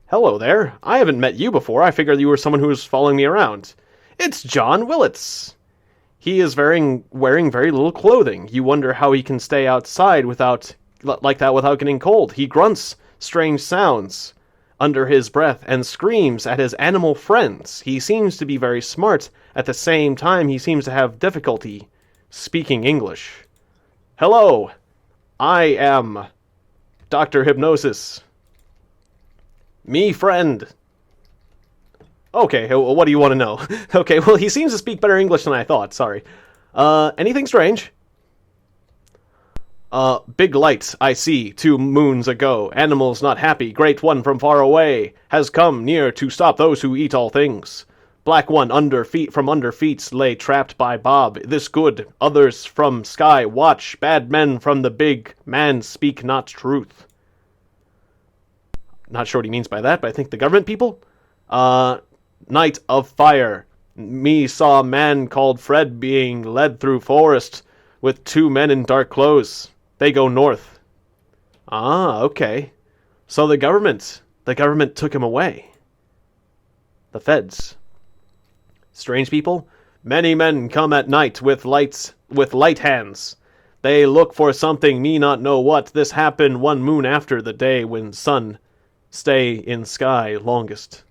Hello there. I haven't met you before. I figured you were someone who was following me around. It's John Willits. He is wearing very little clothing. You wonder how he can stay outside like that without getting cold. He grunts strange sounds under his breath and screams at his animal friends. He seems to be very smart. At the same time, he seems to have difficulty speaking English. Hello, I am Dr. Hypnosis. Me friend. Okay, what do you want to know? Okay, well, he seems to speak better English than I thought, sorry. Anything strange? Big light, I see, 2 moons ago. Animals not happy, great one from far away, has come near to stop those who eat all things. Black one from under feet lay trapped by Bob. This good, others from sky watch. Bad men from the big man speak not truth. Not sure what he means by that, but I think the government people? Night of fire. Me saw a man called Fred being led through forest with 2 men in dark clothes. They go north. Ah, okay. So the government took him away. The feds. Strange people? Many men come at night with light hands. They look for something me not know what. This happened 1 moon after the day when sun stay in sky longest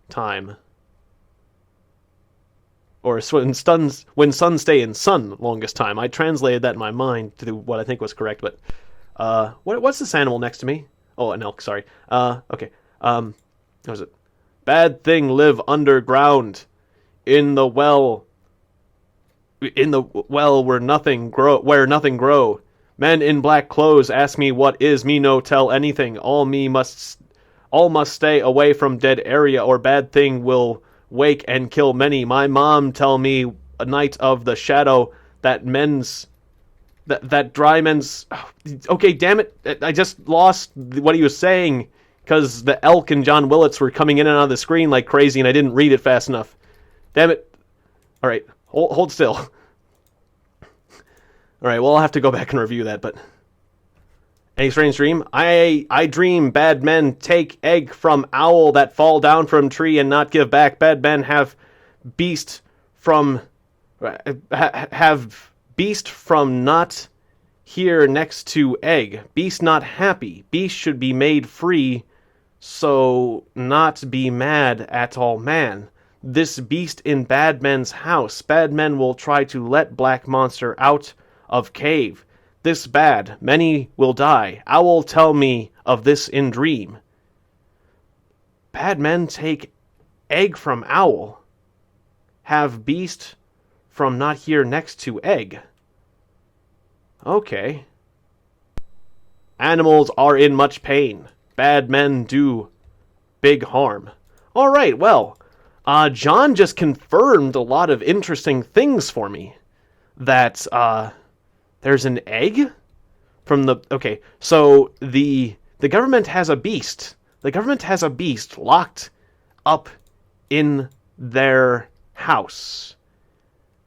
time. Or when sun stay in sun longest time. I translated that in my mind to what I think was correct, but what's this animal next to me? Oh, an elk, sorry. Okay. What was it? Bad thing live underground in the well where nothing grow. Men in black clothes ask me what is, me no tell anything. All must stay away from dead area or bad thing will wake and kill many. My mom tell me a night of the shadow that dry men's... Okay, damn it. I just lost what he was saying because the elk and John Willits were coming in and out of the screen like crazy and I didn't read it fast enough. Damn it. Alright, hold still. Alright, well, I'll have to go back and review that, but... Any strange dream? I dream bad men take egg from owl that fall down from tree and not give back. Bad men have beast from not here next to egg. Beast not happy. Beast should be made free, so not be mad at all man. This beast in bad men's house. Bad men will try to let black monster out of cave. This bad, many will die. Owl tell me of this in dream. Bad men take egg from owl. Have beast from not here next to egg. Okay. Animals are in much pain. Bad men do big harm. Alright, well, John just confirmed a lot of interesting things for me. That, there's an egg from the... Okay, so the government has a beast. The government has a beast locked up in their house.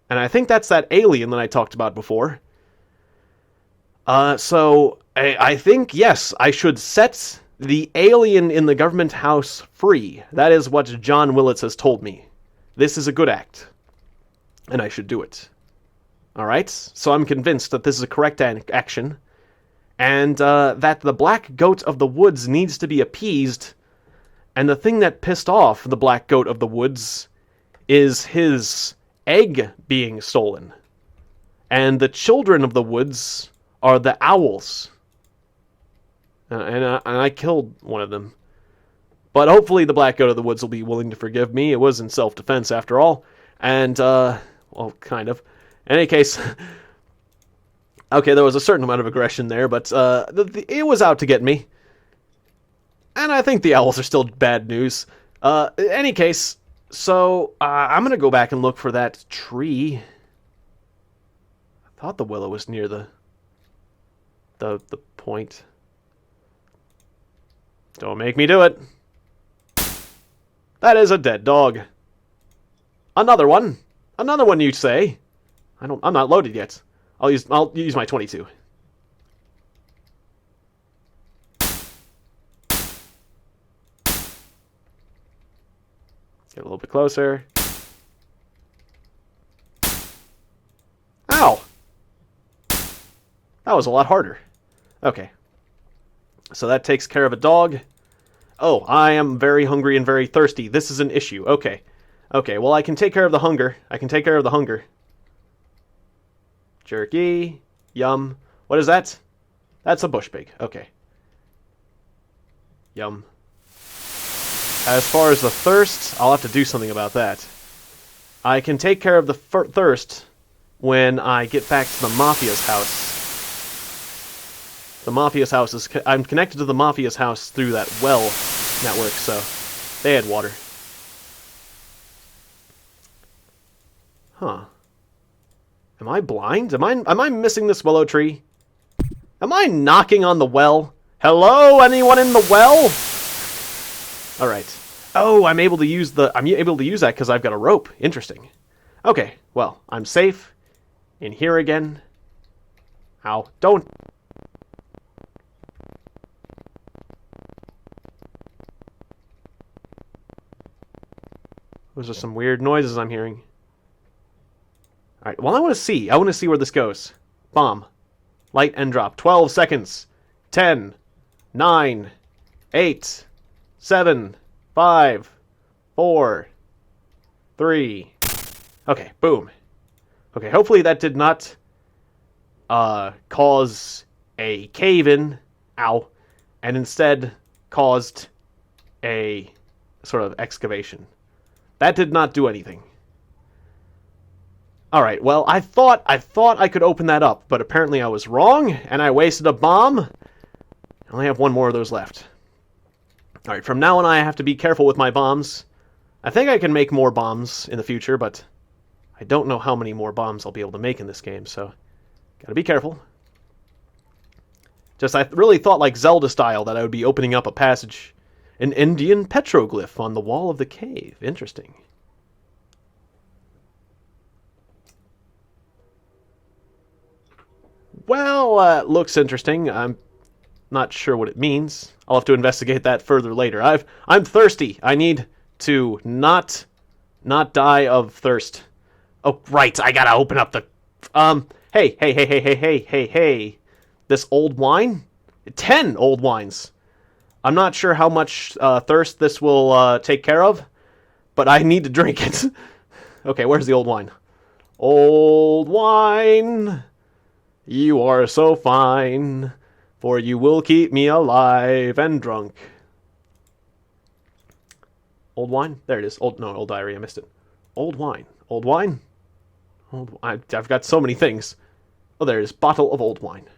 And I think that's that alien that I talked about before. So I think, yes, I should set the alien in the government house free. That is what John Willits has told me. This is a good act. And I should do it. Alright? So I'm convinced that this is a correct action. And that the black goat of the woods needs to be appeased. And the thing that pissed off the black goat of the woods is his egg being stolen. And the children of the woods are the owls. And I killed one of them. But hopefully the black goat of the woods will be willing to forgive me. It was in self-defense after all. And, well, kind of. In any case, okay, there was a certain amount of aggression there, but it was out to get me. And I think the owls are still bad news. In any case, so I'm going to go back and look for that tree. I thought the willow was near the point. Don't make me do it. That is a dead dog. Another one. Another one, you say? I'm not loaded yet. I'll use my 22. Get a little bit closer. Ow! That was a lot harder. Okay. So that takes care of a dog. Oh, I am very hungry and very thirsty. This is an issue. Okay. Okay, well, I can take care of the hunger. I can take care of the hunger. Jerky. Yum. What is that? That's a bush pig. Okay. Yum. As far as the thirst, I'll have to do something about that. I can take care of the thirst when I get back to the Mafia's house. The Mafia's house is... I'm connected to the Mafia's house through that well network, so they had water. Huh. Am I blind? Am I missing this willow tree? Am I knocking on the well? Hello? Anyone in the well? Alright. Oh, I'm able to use that because I've got a rope. Interesting. Okay, well, I'm safe. In here again. Ow. Don't... Those are some weird noises I'm hearing. Alright, well, I want to see. I want to see where this goes. Bomb. Light and drop. 12 seconds. 10, 9, 8, 7, 5, 4, 3. Okay, boom. Okay, hopefully that did not cause a cave-in. Ow. And instead caused a sort of excavation. That did not do anything. Alright, well, I thought I could open that up, but apparently I was wrong, and I wasted a bomb. I only have one more of those left. Alright, from now on I have to be careful with my bombs. I think I can make more bombs in the future, but I don't know how many more bombs I'll be able to make in this game, so gotta be careful. Just, I really thought like Zelda style that I would be opening up a passage. An Indian petroglyph on the wall of the cave. Interesting. Well, looks interesting. I'm not sure what it means. I'll have to investigate that further later. I'm thirsty. I need to not die of thirst. Oh, right. I gotta open up the... Hey. This old wine? 10 old wines. I'm not sure how much thirst this will take care of, but I need to drink it. Okay, where's the old wine? Old wine, you are so fine, for you will keep me alive and drunk. Old wine? There it is. Old diary. I missed it. Old wine. Old wine? I've got so many things. Oh, there it is. Bottle of old wine.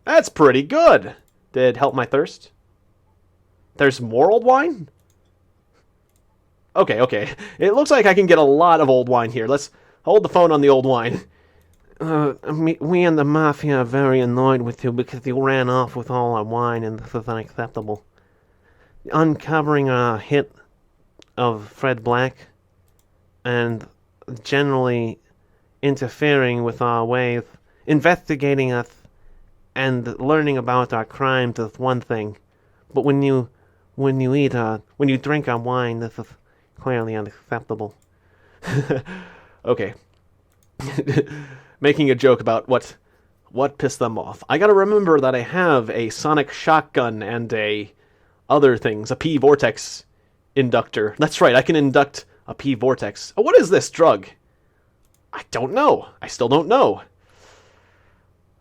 That's pretty good. Did help my thirst? There's more old wine? Okay. It looks like I can get a lot of old wine here. Let's hold the phone on the old wine. We and the Mafia are very annoyed with you because you ran off with all our wine and this is unacceptable. Uncovering a hit of Fred Black and generally interfering with our ways, investigating us and learning about our crimes is one thing, but when you drink our wine, this is clearly unacceptable. Okay. Making a joke about what pissed them off. I gotta remember that I have a sonic shotgun and a P-vortex inductor. That's right, I can induct a P-vortex. Oh, what is this drug? I don't know. I still don't know.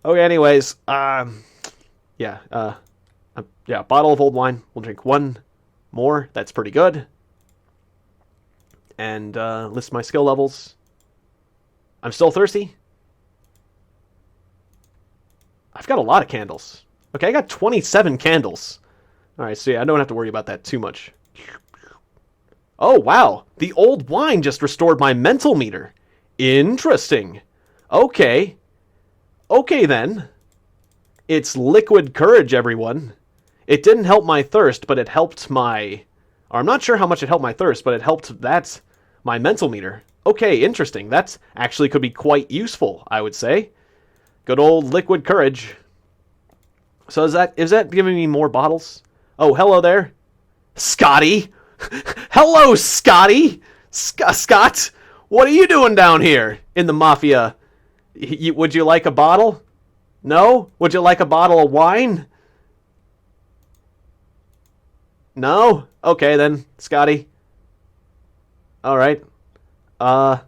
Okay, anyways, yeah, bottle of old wine. We'll drink one more. That's pretty good. And list my skill levels. I'm still thirsty. I've got a lot of candles. Okay, I got 27 candles. Alright, so yeah, I don't have to worry about that too much. Oh, wow. The old wine just restored my mental meter. Interesting. Okay. Okay, then. It's liquid courage, everyone. It didn't help my thirst, but it helped my... Or I'm not sure how much it helped my thirst, but it helped my mental meter. Okay, interesting. That actually could be quite useful, I would say. Good old liquid courage. So is that giving me more bottles? Oh, hello there. Scotty! Hello, Scotty! Scott! What are you doing down here in the Mafia? Would you like a bottle? No? Would you like a bottle of wine? No? Okay then, Scotty. Alright. Well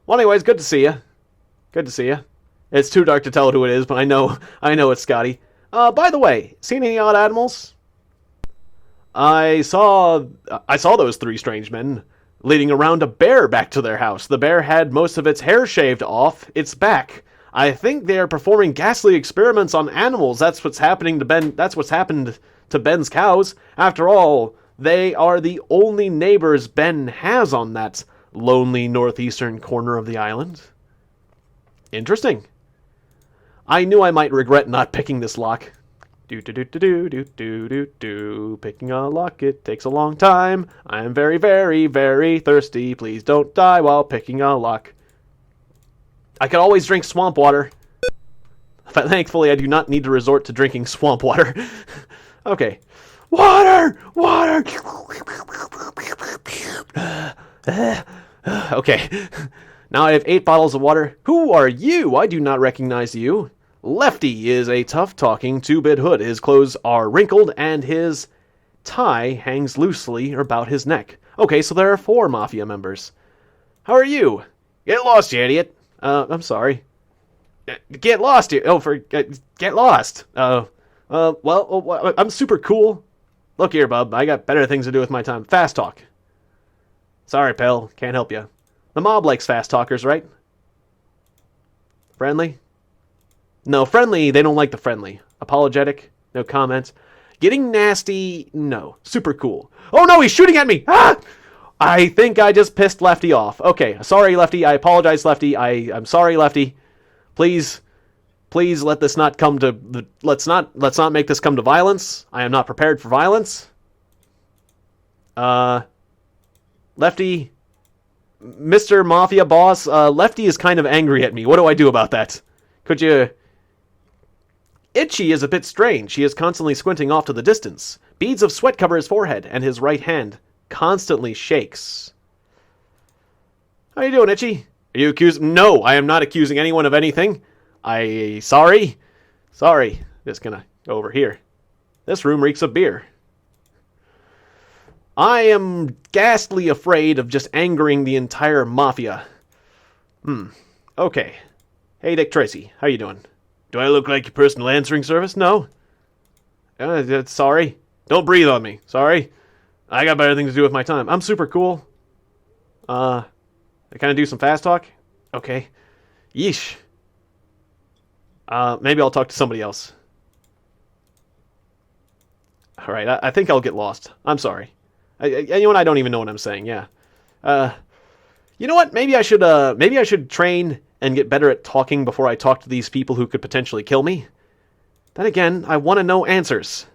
anyways, good to see you. Good to see you. It's too dark to tell who it is, but I know it's Scotty. By the way, seen any odd animals? I saw those three strange men leading around a bear back to their house. The bear had most of its hair shaved off its back. I think they are performing ghastly experiments on animals. That's what's happening to Ben. That's what's happened to Ben's cows. After all, they are the only neighbors Ben has on that lonely northeastern corner of the island. Interesting. I knew I might regret not picking this lock. Picking a lock, it takes a long time. I am very, very, very thirsty. Please don't die while picking a lock. I could always drink swamp water. But thankfully, I do not need to resort to drinking swamp water. Okay. Water! Water! Okay. Now I have 8 bottles of water. Who are you? I do not recognize you. Lefty is a tough-talking 2-bit hood. His clothes are wrinkled, and his tie hangs loosely about his neck. Okay, so there are 4 Mafia members. How are you? Get lost, you idiot. I'm sorry. Get lost here. Oh, get lost. Well, I'm super cool. Look here, bub. I got better things to do with my time. Fast talk. Sorry, pal. Can't help you. The mob likes fast talkers, right? Friendly? No, friendly, they don't like the friendly. Apologetic? No comments. Getting nasty? No. Super cool. Oh no, he's shooting at me! Ah! I think I just pissed Lefty off. Okay, sorry, Lefty. I apologize, Lefty. I'm sorry, Lefty. Please let this not come to... Let's not make this come to violence. I am not prepared for violence. Lefty... Mr. Mafia Boss, Lefty is kind of angry at me. What do I do about that? Could you... Itchy is a bit strange. He is constantly squinting off to the distance. Beads of sweat cover his forehead, and his right hand constantly shakes. How you doing, Itchy? Are you accusing... No, I am not accusing anyone of anything. Sorry. Just gonna go over here. This room reeks of beer. I am ghastly afraid of just angering the entire Mafia. Okay. Hey, Dick Tracy. How you doing? Do I look like your personal answering service? No. Sorry. Don't breathe on me. Sorry. I got better things to do with my time. I'm super cool. I kind of do some fast talk. Okay. Yeesh. Maybe I'll talk to somebody else. All right, I think I'll get lost. I'm sorry. Anyone, I don't even know what I'm saying. Yeah. You know what? Maybe I should train and get better at talking before I talk to these people who could potentially kill me. Then again, I want to know answers.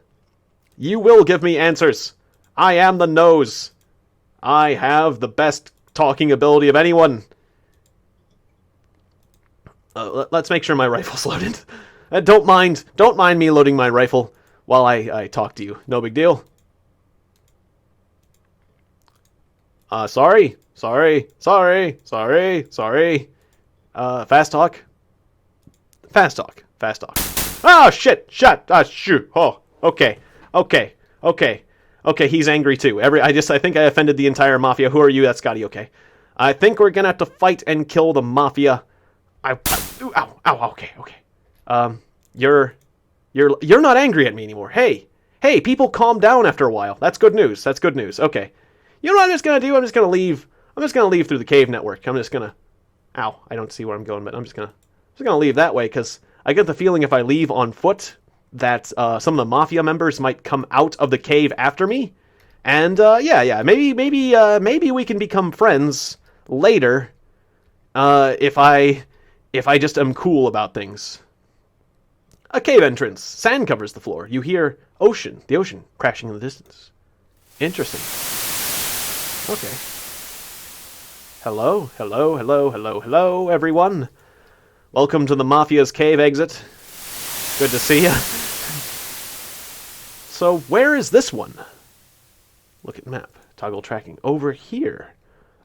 You will give me answers. I am the nose. I have the best talking ability of anyone. Let's make sure my rifle's loaded. Don't mind me loading my rifle while I talk to you. No big deal. Sorry. Fast talk. Oh, shit. Shut. Shoot. Oh, okay. Okay, he's angry too. I think I offended the entire mafia. Who are you? That's Scotty. Okay. I think we're gonna have to fight and kill the mafia. Ow. Okay. You're not angry at me anymore. Hey, people calm down after a while. That's good news. Okay. You know what I'm just gonna do? I'm just gonna leave through the cave network. Ow, I don't see where I'm going, but I'm just gonna leave that way, because I get the feeling if I leave on foot that some of the mafia members might come out of the cave after me. And maybe we can become friends later if I just am cool about things. A cave entrance. Sand covers the floor. You hear the ocean crashing in the distance. Interesting. Okay. Hello, everyone. Welcome to the Mafia's cave exit. Good to see ya. So, where is this one? Look at map. Toggle tracking. Over here.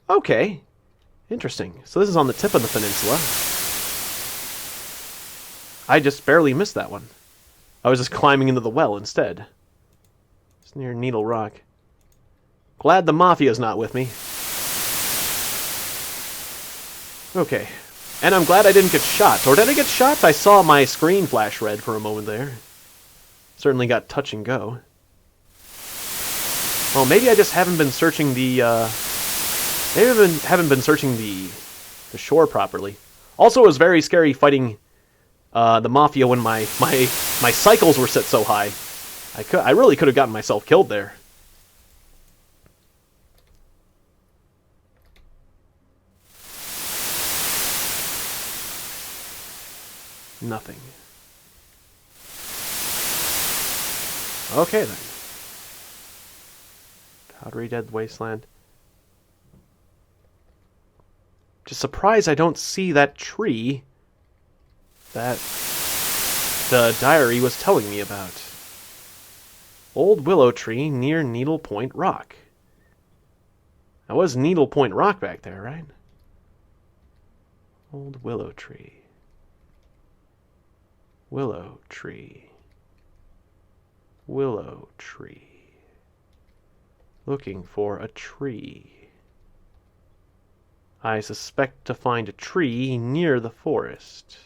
Okay. Interesting. So this is on the tip of the peninsula. I just barely missed that one. I was just climbing into the well instead. It's near Needle Rock. Glad the Mafia's not with me. Okay. And I'm glad I didn't get shot. Or did I get shot? I saw my screen flash red for a moment there. Certainly got touch and go. Well, maybe I just haven't been searching the, haven't been searching the shore properly. Also, it was very scary fighting the Mafia when my cycles were set so high. I really could have gotten myself killed there. Nothing. Okay, then. Powdery Dead Wasteland. Just surprised I don't see that tree that the diary was telling me about. Old willow tree near Needle Point Rock. That was Needle Point Rock back there, right? Old willow tree. Willow tree. Willow tree. Looking for a tree. I suspect to find a tree near the forest.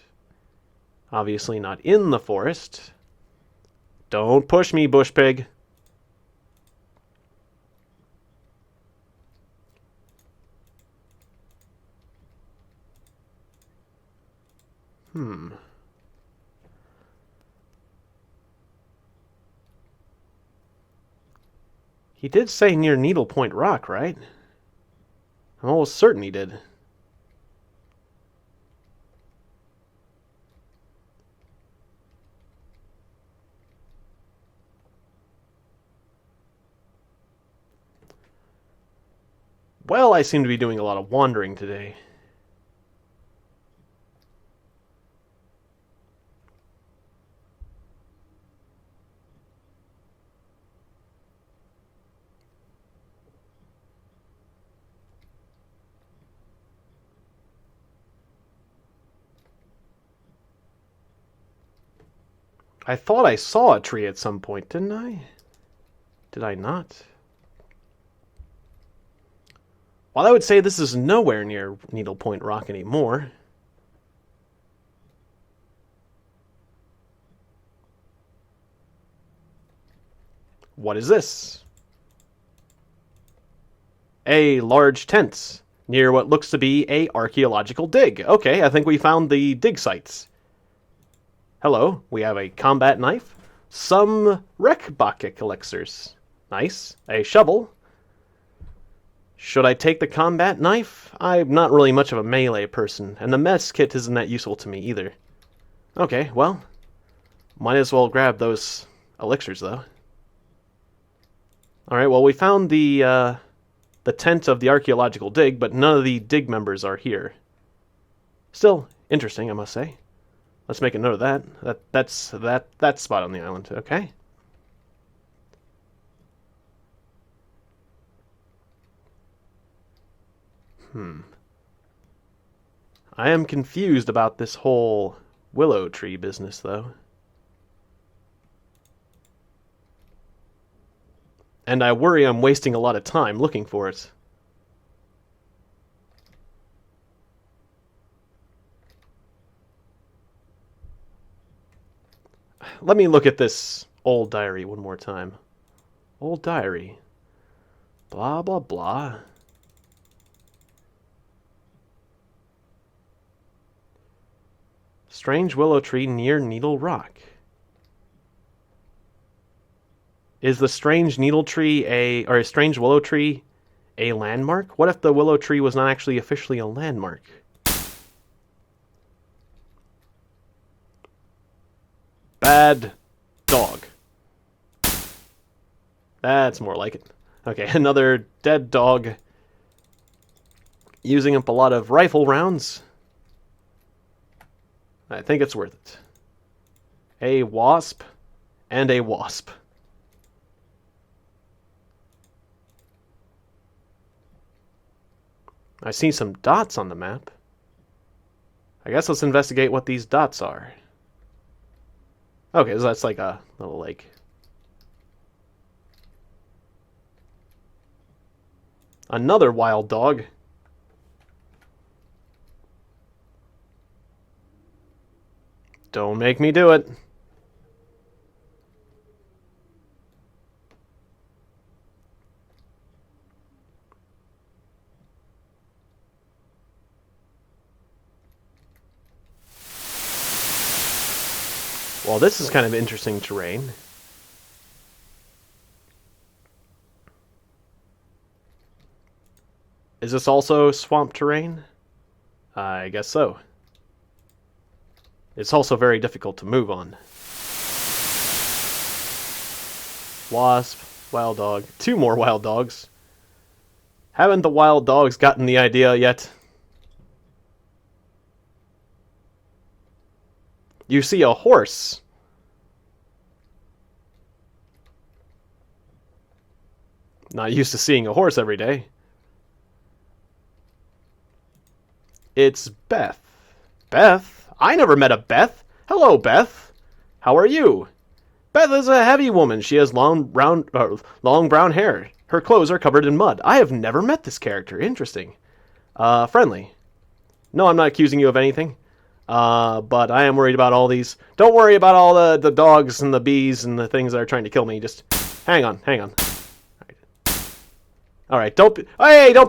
Obviously not in the forest. Don't push me, bush pig. He did say near Needle Point Rock, right? I'm almost certain he did. Well, I seem to be doing a lot of wandering today. I thought I saw a tree at some point, didn't I? Did I not? Well, I would say this is nowhere near Needle Point Rock anymore. What is this? A large tent near what looks to be a archaeological dig. Okay, I think we found the dig sites. Hello, we have a combat knife, some Rekbakik elixirs. Nice. A shovel. Should I take the combat knife? I'm not really much of a melee person, and the mess kit isn't that useful to me either. Okay, well, might as well grab those elixirs, though. Alright, well, we found the tent of the archaeological dig, but none of the dig members are here. Still interesting, I must say. Let's make a note of that. That's that spot on the island, okay? I am confused about this whole willow tree business, though. And I worry I'm wasting a lot of time looking for it. Let me look at this old diary one more time. Old diary. Blah, blah, blah. Strange willow tree near Needle Rock. Is the strange needle tree or a strange willow tree a landmark? What if the willow tree was not actually officially a landmark? Bad dog. That's more like it. Okay, another dead dog. Using up a lot of rifle rounds. I think it's worth it. A wasp and a wasp. I see some dots on the map. I guess let's investigate what these dots are. Okay, so that's like a little lake. Another wild dog. Don't make me do it. Well, this is kind of interesting terrain. Is this also swamp terrain? I guess so. It's also very difficult to move on. Wasp, wild dog, 2 more wild dogs. Haven't the wild dogs gotten the idea yet? You see a horse. Not used to seeing a horse every day. It's Beth. Beth? I never met a Beth. Hello, Beth. How are you? Beth is a heavy woman. She has long brown hair. Her clothes are covered in mud. I have never met this character. Interesting. Friendly. No, I'm not accusing you of anything. But I am worried about all these. Don't worry about all the dogs and the bees and the things that are trying to kill me. Just hang on. All right, don't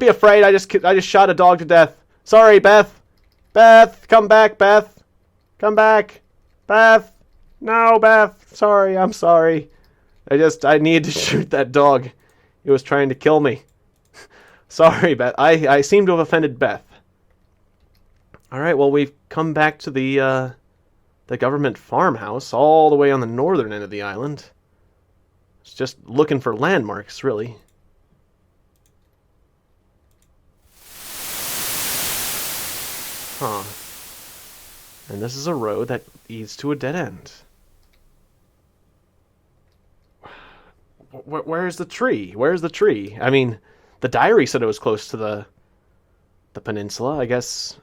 be afraid. I just shot a dog to death. Sorry, Beth. Beth, come back, Beth. Come back. Beth. No, Beth. Sorry, I'm sorry. I needed to shoot that dog. It was trying to kill me. Sorry, Beth. I seem to have offended Beth. All right, well, we've come back to the government farmhouse all the way on the northern end of the island. It's just looking for landmarks, really. Huh. And this is a road that leads to a dead end. Where's the tree? Where's the tree? I mean, the diary said it was close to the peninsula. I guess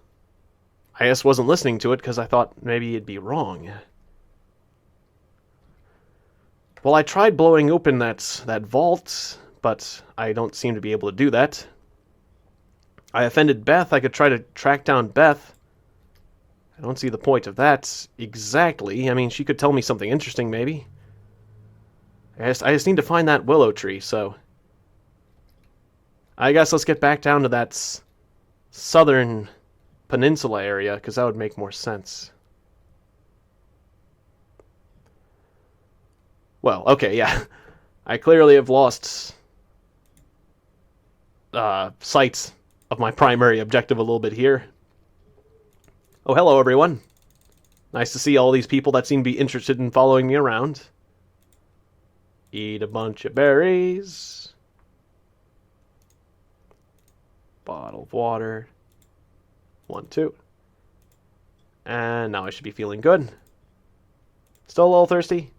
wasn't listening to it because I thought maybe it'd be wrong. Well, I tried blowing open that vault, but I don't seem to be able to do that. I offended Beth. I could try to track down Beth. I don't see the point of that exactly. I mean, she could tell me something interesting, maybe. I just need to find that willow tree, so... I guess let's get back down to that southern peninsula area, because that would make more sense. Well, okay, yeah. I clearly have lost sight of my primary objective a little bit here. Oh, hello, everyone. Nice to see all these people that seem to be interested in following me around. Eat a bunch of berries. Bottle of water. 1, 2. And now I should be feeling good. Still a little thirsty.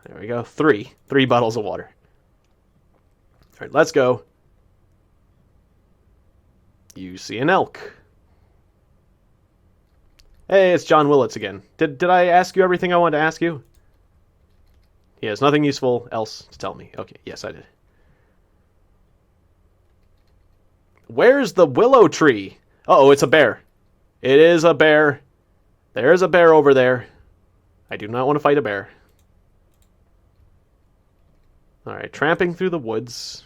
There we go. 3 bottles of water. All right, let's go. You see an elk. Hey, it's John Willits again. Did I ask you everything I wanted to ask you? He has nothing useful else to tell me. Okay, yes, I did. Where's the willow tree? Uh-oh, it's a bear. It is a bear. There's a bear over there. I do not want to fight a bear. Alright, tramping through the woods.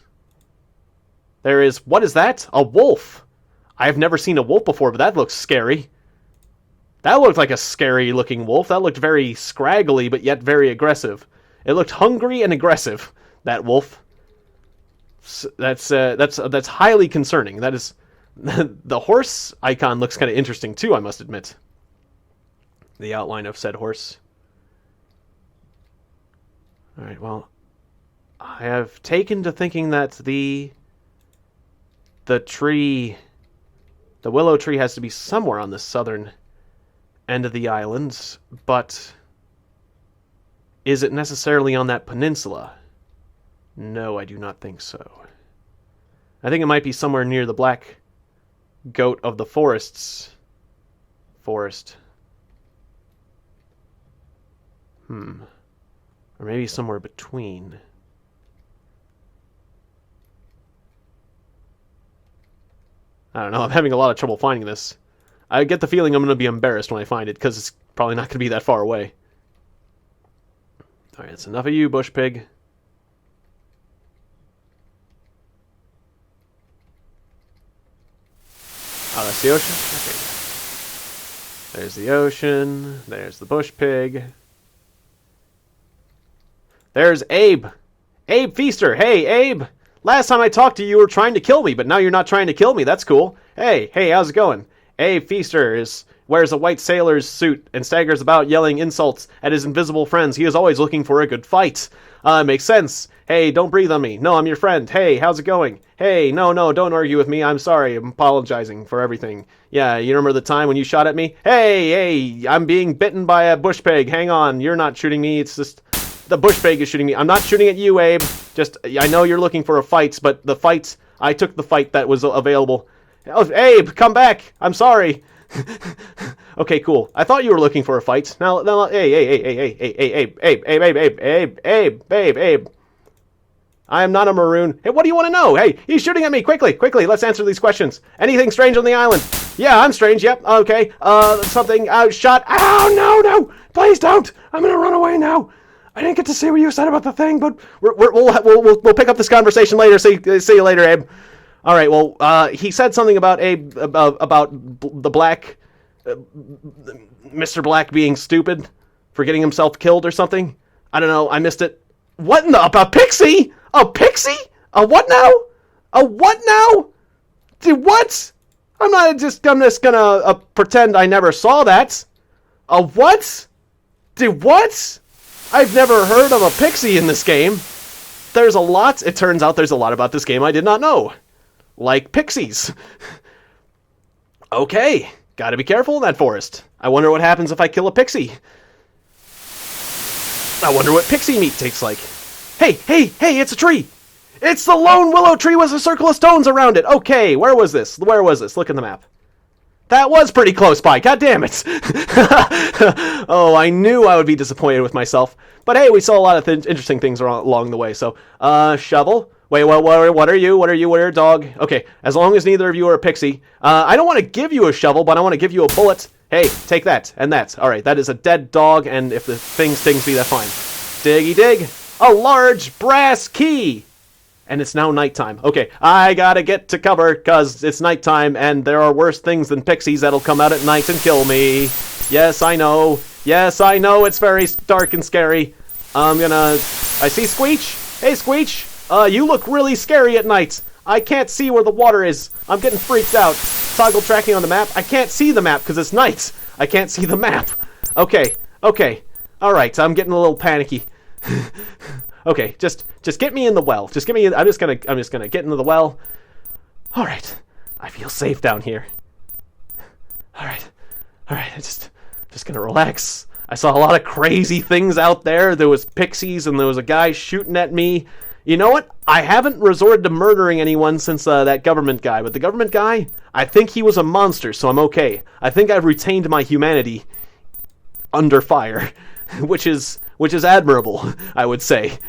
There is... What is that? A wolf. I've never seen a wolf before, but that looks scary. That looked like a scary-looking wolf. That looked very scraggly, but yet very aggressive. It looked hungry and aggressive, that wolf. That's highly concerning. That is... The horse icon looks kind of interesting, too, I must admit. The outline of said horse. Alright, well... I have taken to thinking that the tree... The willow tree has to be somewhere on the southern end of the island, but is it necessarily on that peninsula? No, I do not think so. I think it might be somewhere near the black goat of the forest. Or maybe somewhere between. I don't know, I'm having a lot of trouble finding this. I get the feeling I'm going to be embarrassed when I find it, because it's probably not going to be that far away. Alright, that's enough of you, bush pig. Oh, that's the ocean? Okay. There's the ocean. There's the bush pig. There's Abe. Abe Feaster. Hey, Abe. Last time I talked to you, you were trying to kill me, but now you're not trying to kill me. That's cool. Hey, how's it going? Abe Feaster wears a white sailor's suit and staggers about yelling insults at his invisible friends. He is always looking for a good fight. Makes sense. Hey, don't breathe on me. No, I'm your friend. Hey, how's it going? Hey, no, don't argue with me. I'm sorry. I'm apologizing for everything. Yeah, you remember the time when you shot at me? Hey, I'm being bitten by a bush pig. Hang on. You're not shooting me. It's just... The bush pig is shooting me. I'm not shooting at you, Abe. Just, I know you're looking for a fight, but the fight, I took the fight that was available. Oh, Abe, come back. I'm sorry. Okay, cool. I thought you were looking for a fight. Now, hey, Abe. I am not a maroon. Hey, what do you want to know? Hey, he's shooting at me. Quickly, let's answer these questions. Anything strange on the island? Yeah, I'm strange. Yep. Okay. Something shot. Oh, no. Please don't. I'm going to run away now. I didn't get to see what you said about the thing, but we'll pick up this conversation later. See you later, Abe. All right. Well, he said something about Abe about the black, Mr. Black being stupid for getting himself killed or something. I don't know. I missed it. What in the... A pixie? A pixie? A what now? A what now? Dude, what? I'm just gonna pretend I never saw that. A what? Dude, what? I've never heard of a pixie in this game. There's a lot. It turns out there's a lot about this game I did not know. Like pixies. Okay. Gotta be careful in that forest. I wonder what happens if I kill a pixie. I wonder what pixie meat tastes like. Hey, it's a tree. It's the lone willow tree with a circle of stones around it. Okay, where was this? Look at the map. That was pretty close by. God damn it. Oh, I knew I would be disappointed with myself. But hey, we saw a lot of interesting things along the way. So, shovel. Wait, what are you? What are you? Dog? Okay, as long as neither of you are a pixie. I don't want to give you a shovel, but I want to give you a bullet. Hey, take that and that. All right, that is a dead dog, and if the thing stings me, that's fine. Diggy dig. A large brass key. And it's now nighttime. Okay, I gotta get to cover, because it's nighttime, and there are worse things than pixies that'll come out at night and kill me. Yes, I know. Yes, I know it's very dark and scary. I see Squeech. Hey, Squeech. You look really scary at night. I can't see where the water is. I'm getting freaked out. Toggle tracking on the map. I can't see the map because it's night. I can't see the map. Okay. Alright, I'm getting a little panicky. Okay, just get me in the well. Just get me in. I'm just gonna get into the well. Alright. I feel safe down here. Alright. Just gonna relax. I saw a lot of crazy things out there. There was pixies and there was a guy shooting at me. You know what? I haven't resorted to murdering anyone since that government guy. But the government guy, I think he was a monster, so I'm okay. I think I've retained my humanity under fire, which is admirable, I would say.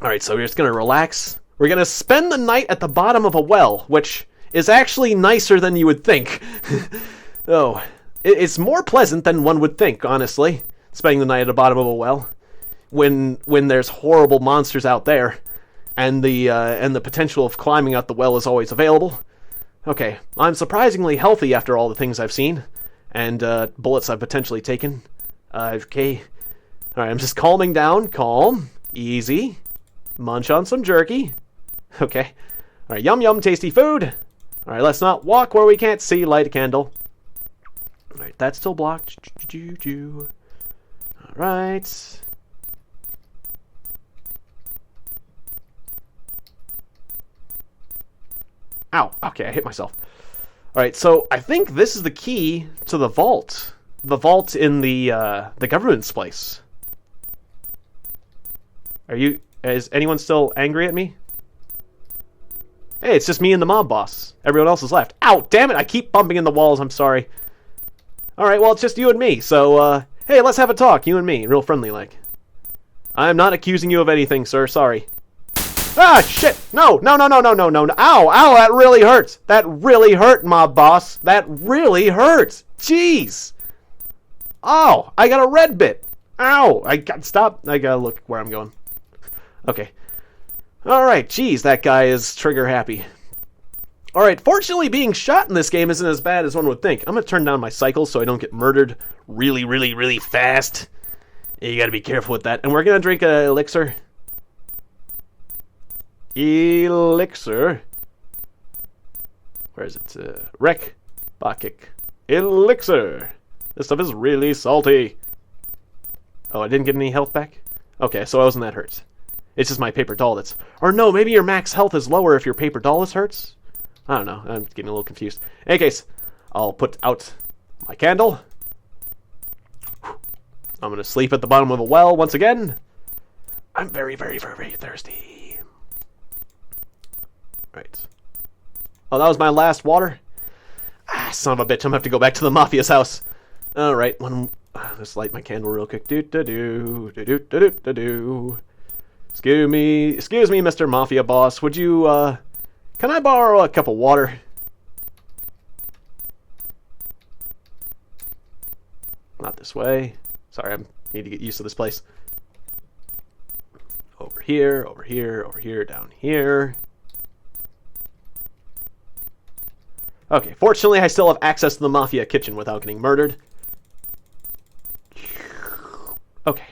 Alright, so we're just going to relax. We're going to spend the night at the bottom of a well, which is actually nicer than you would think. Oh, it's more pleasant than one would think, honestly, spending the night at the bottom of a well. When there's horrible monsters out there, and the potential of climbing out the well is always available. Okay, I'm surprisingly healthy after all the things I've seen, and bullets I've potentially taken. Okay, all right, I'm just calming down. Calm, easy. Munch on some jerky. Okay, all right, yum yum, tasty food. All right, let's not walk where we can't see. Light a candle. All right, that's still blocked. All right. Ow, okay, I hit myself. Alright, so I think this is the key to the vault. The vault in the government's place. Is anyone still angry at me? Hey, it's just me and the mob boss. Everyone else is left. Ow, damn it, I keep bumping in the walls, I'm sorry. Alright, well, it's just you and me, so, hey, let's have a talk, you and me, real friendly like. I'm not accusing you of anything, sir, sorry. Ah, shit! No! Ow, that really hurts! That really hurt, mob boss! That really hurts! Jeez! Oh, I got a red bit! Ow! Stop! I gotta look where I'm going. Okay. Alright, jeez, that guy is trigger happy. Alright, fortunately being shot in this game isn't as bad as one would think. I'm gonna turn down my cycles so I don't get murdered really fast. You gotta be careful with that. And we're gonna drink an elixir. Elixir. Where is it? Rek. Bakik. Elixir. This stuff is really salty. Oh, I didn't get any health back? Okay, so I wasn't that hurt. It's just my paper doll that's... Or no, maybe your max health is lower if your paper doll is hurts? I don't know. I'm getting a little confused. In any case, I'll put out my candle. I'm going to sleep at the bottom of a well once again. I'm very thirsty. Right. Oh, that was my last water? Ah, son of a bitch, I'm gonna have to go back to the Mafia's house. Alright, let's light my candle real quick. Do-do-do, do-do-do-do-do-do. Excuse me, Mr. Mafia boss. Would you, can I borrow a cup of water? Not this way. Sorry, I need to get used to this place. Over here, down here. Okay, fortunately I still have access to the Mafia kitchen without getting murdered. Okay.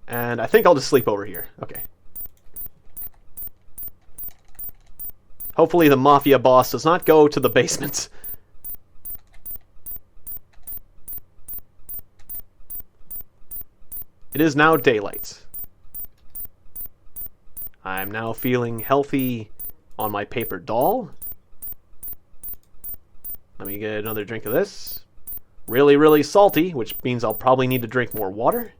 And I think I'll just sleep over here. Okay. Hopefully the Mafia boss does not go to the basement. It is now daylight. I'm now feeling healthy on my paper doll. Let me get another drink of this. Really salty, which means I'll probably need to drink more water.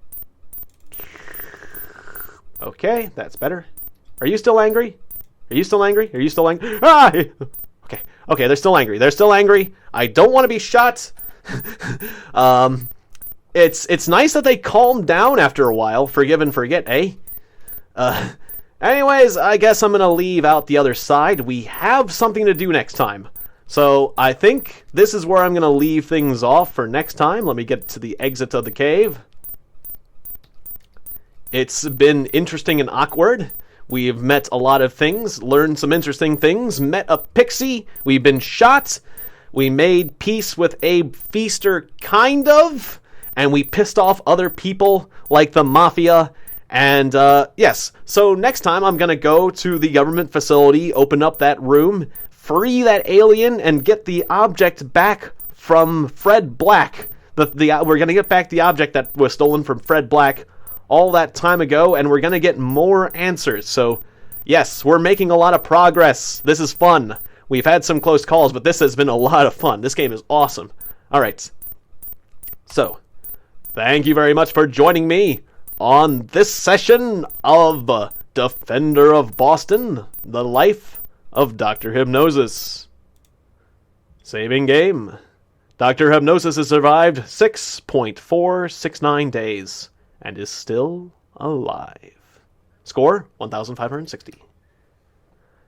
Okay, that's better. Are you still angry? Are you still angry? Ah! Okay, they're still angry. I don't want to be shot. It's nice that they calm down after a while. Forgive and forget, eh? Anyways, I guess I'm going to leave out the other side. We have something to do next time. So I think this is where I'm going to leave things off for next time. Let me get to the exit of the cave. It's been interesting and awkward. We've met a lot of things, learned some interesting things, met a pixie, we've been shot, we made peace with a feaster, kind of, and we pissed off other people, like the Mafia, and, yes. So next time I'm gonna go to the government facility, open up that room, free that alien, and get the object back from Fred Black. We're gonna get back the object that was stolen from Fred Black all that time ago, and we're gonna get more answers. So, yes, we're making a lot of progress. This is fun. We've had some close calls, but this has been a lot of fun. This game is awesome. Alright. So, thank you very much for joining me on this session of Defender of Boston, The Life of Dr. Hypnosis. Saving game. Dr. Hypnosis has survived 6.469 days. And is still alive. Score, 1,560.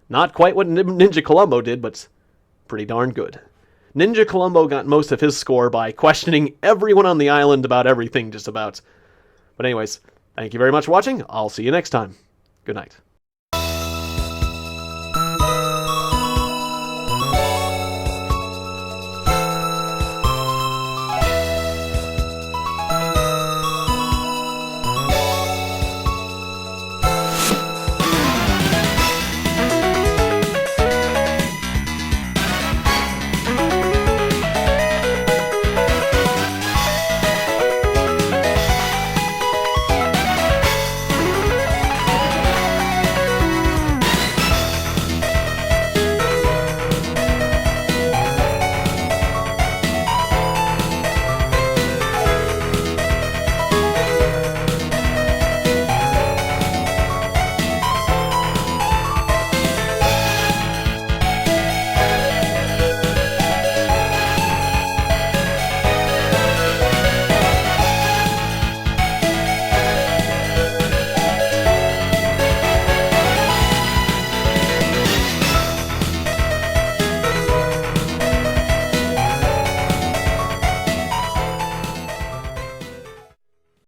Not quite what Ninja Columbo did, but pretty darn good. Ninja Columbo got most of his score by questioning everyone on the island about everything, just about. But anyways, thank you very much for watching. I'll see you next time. Good night.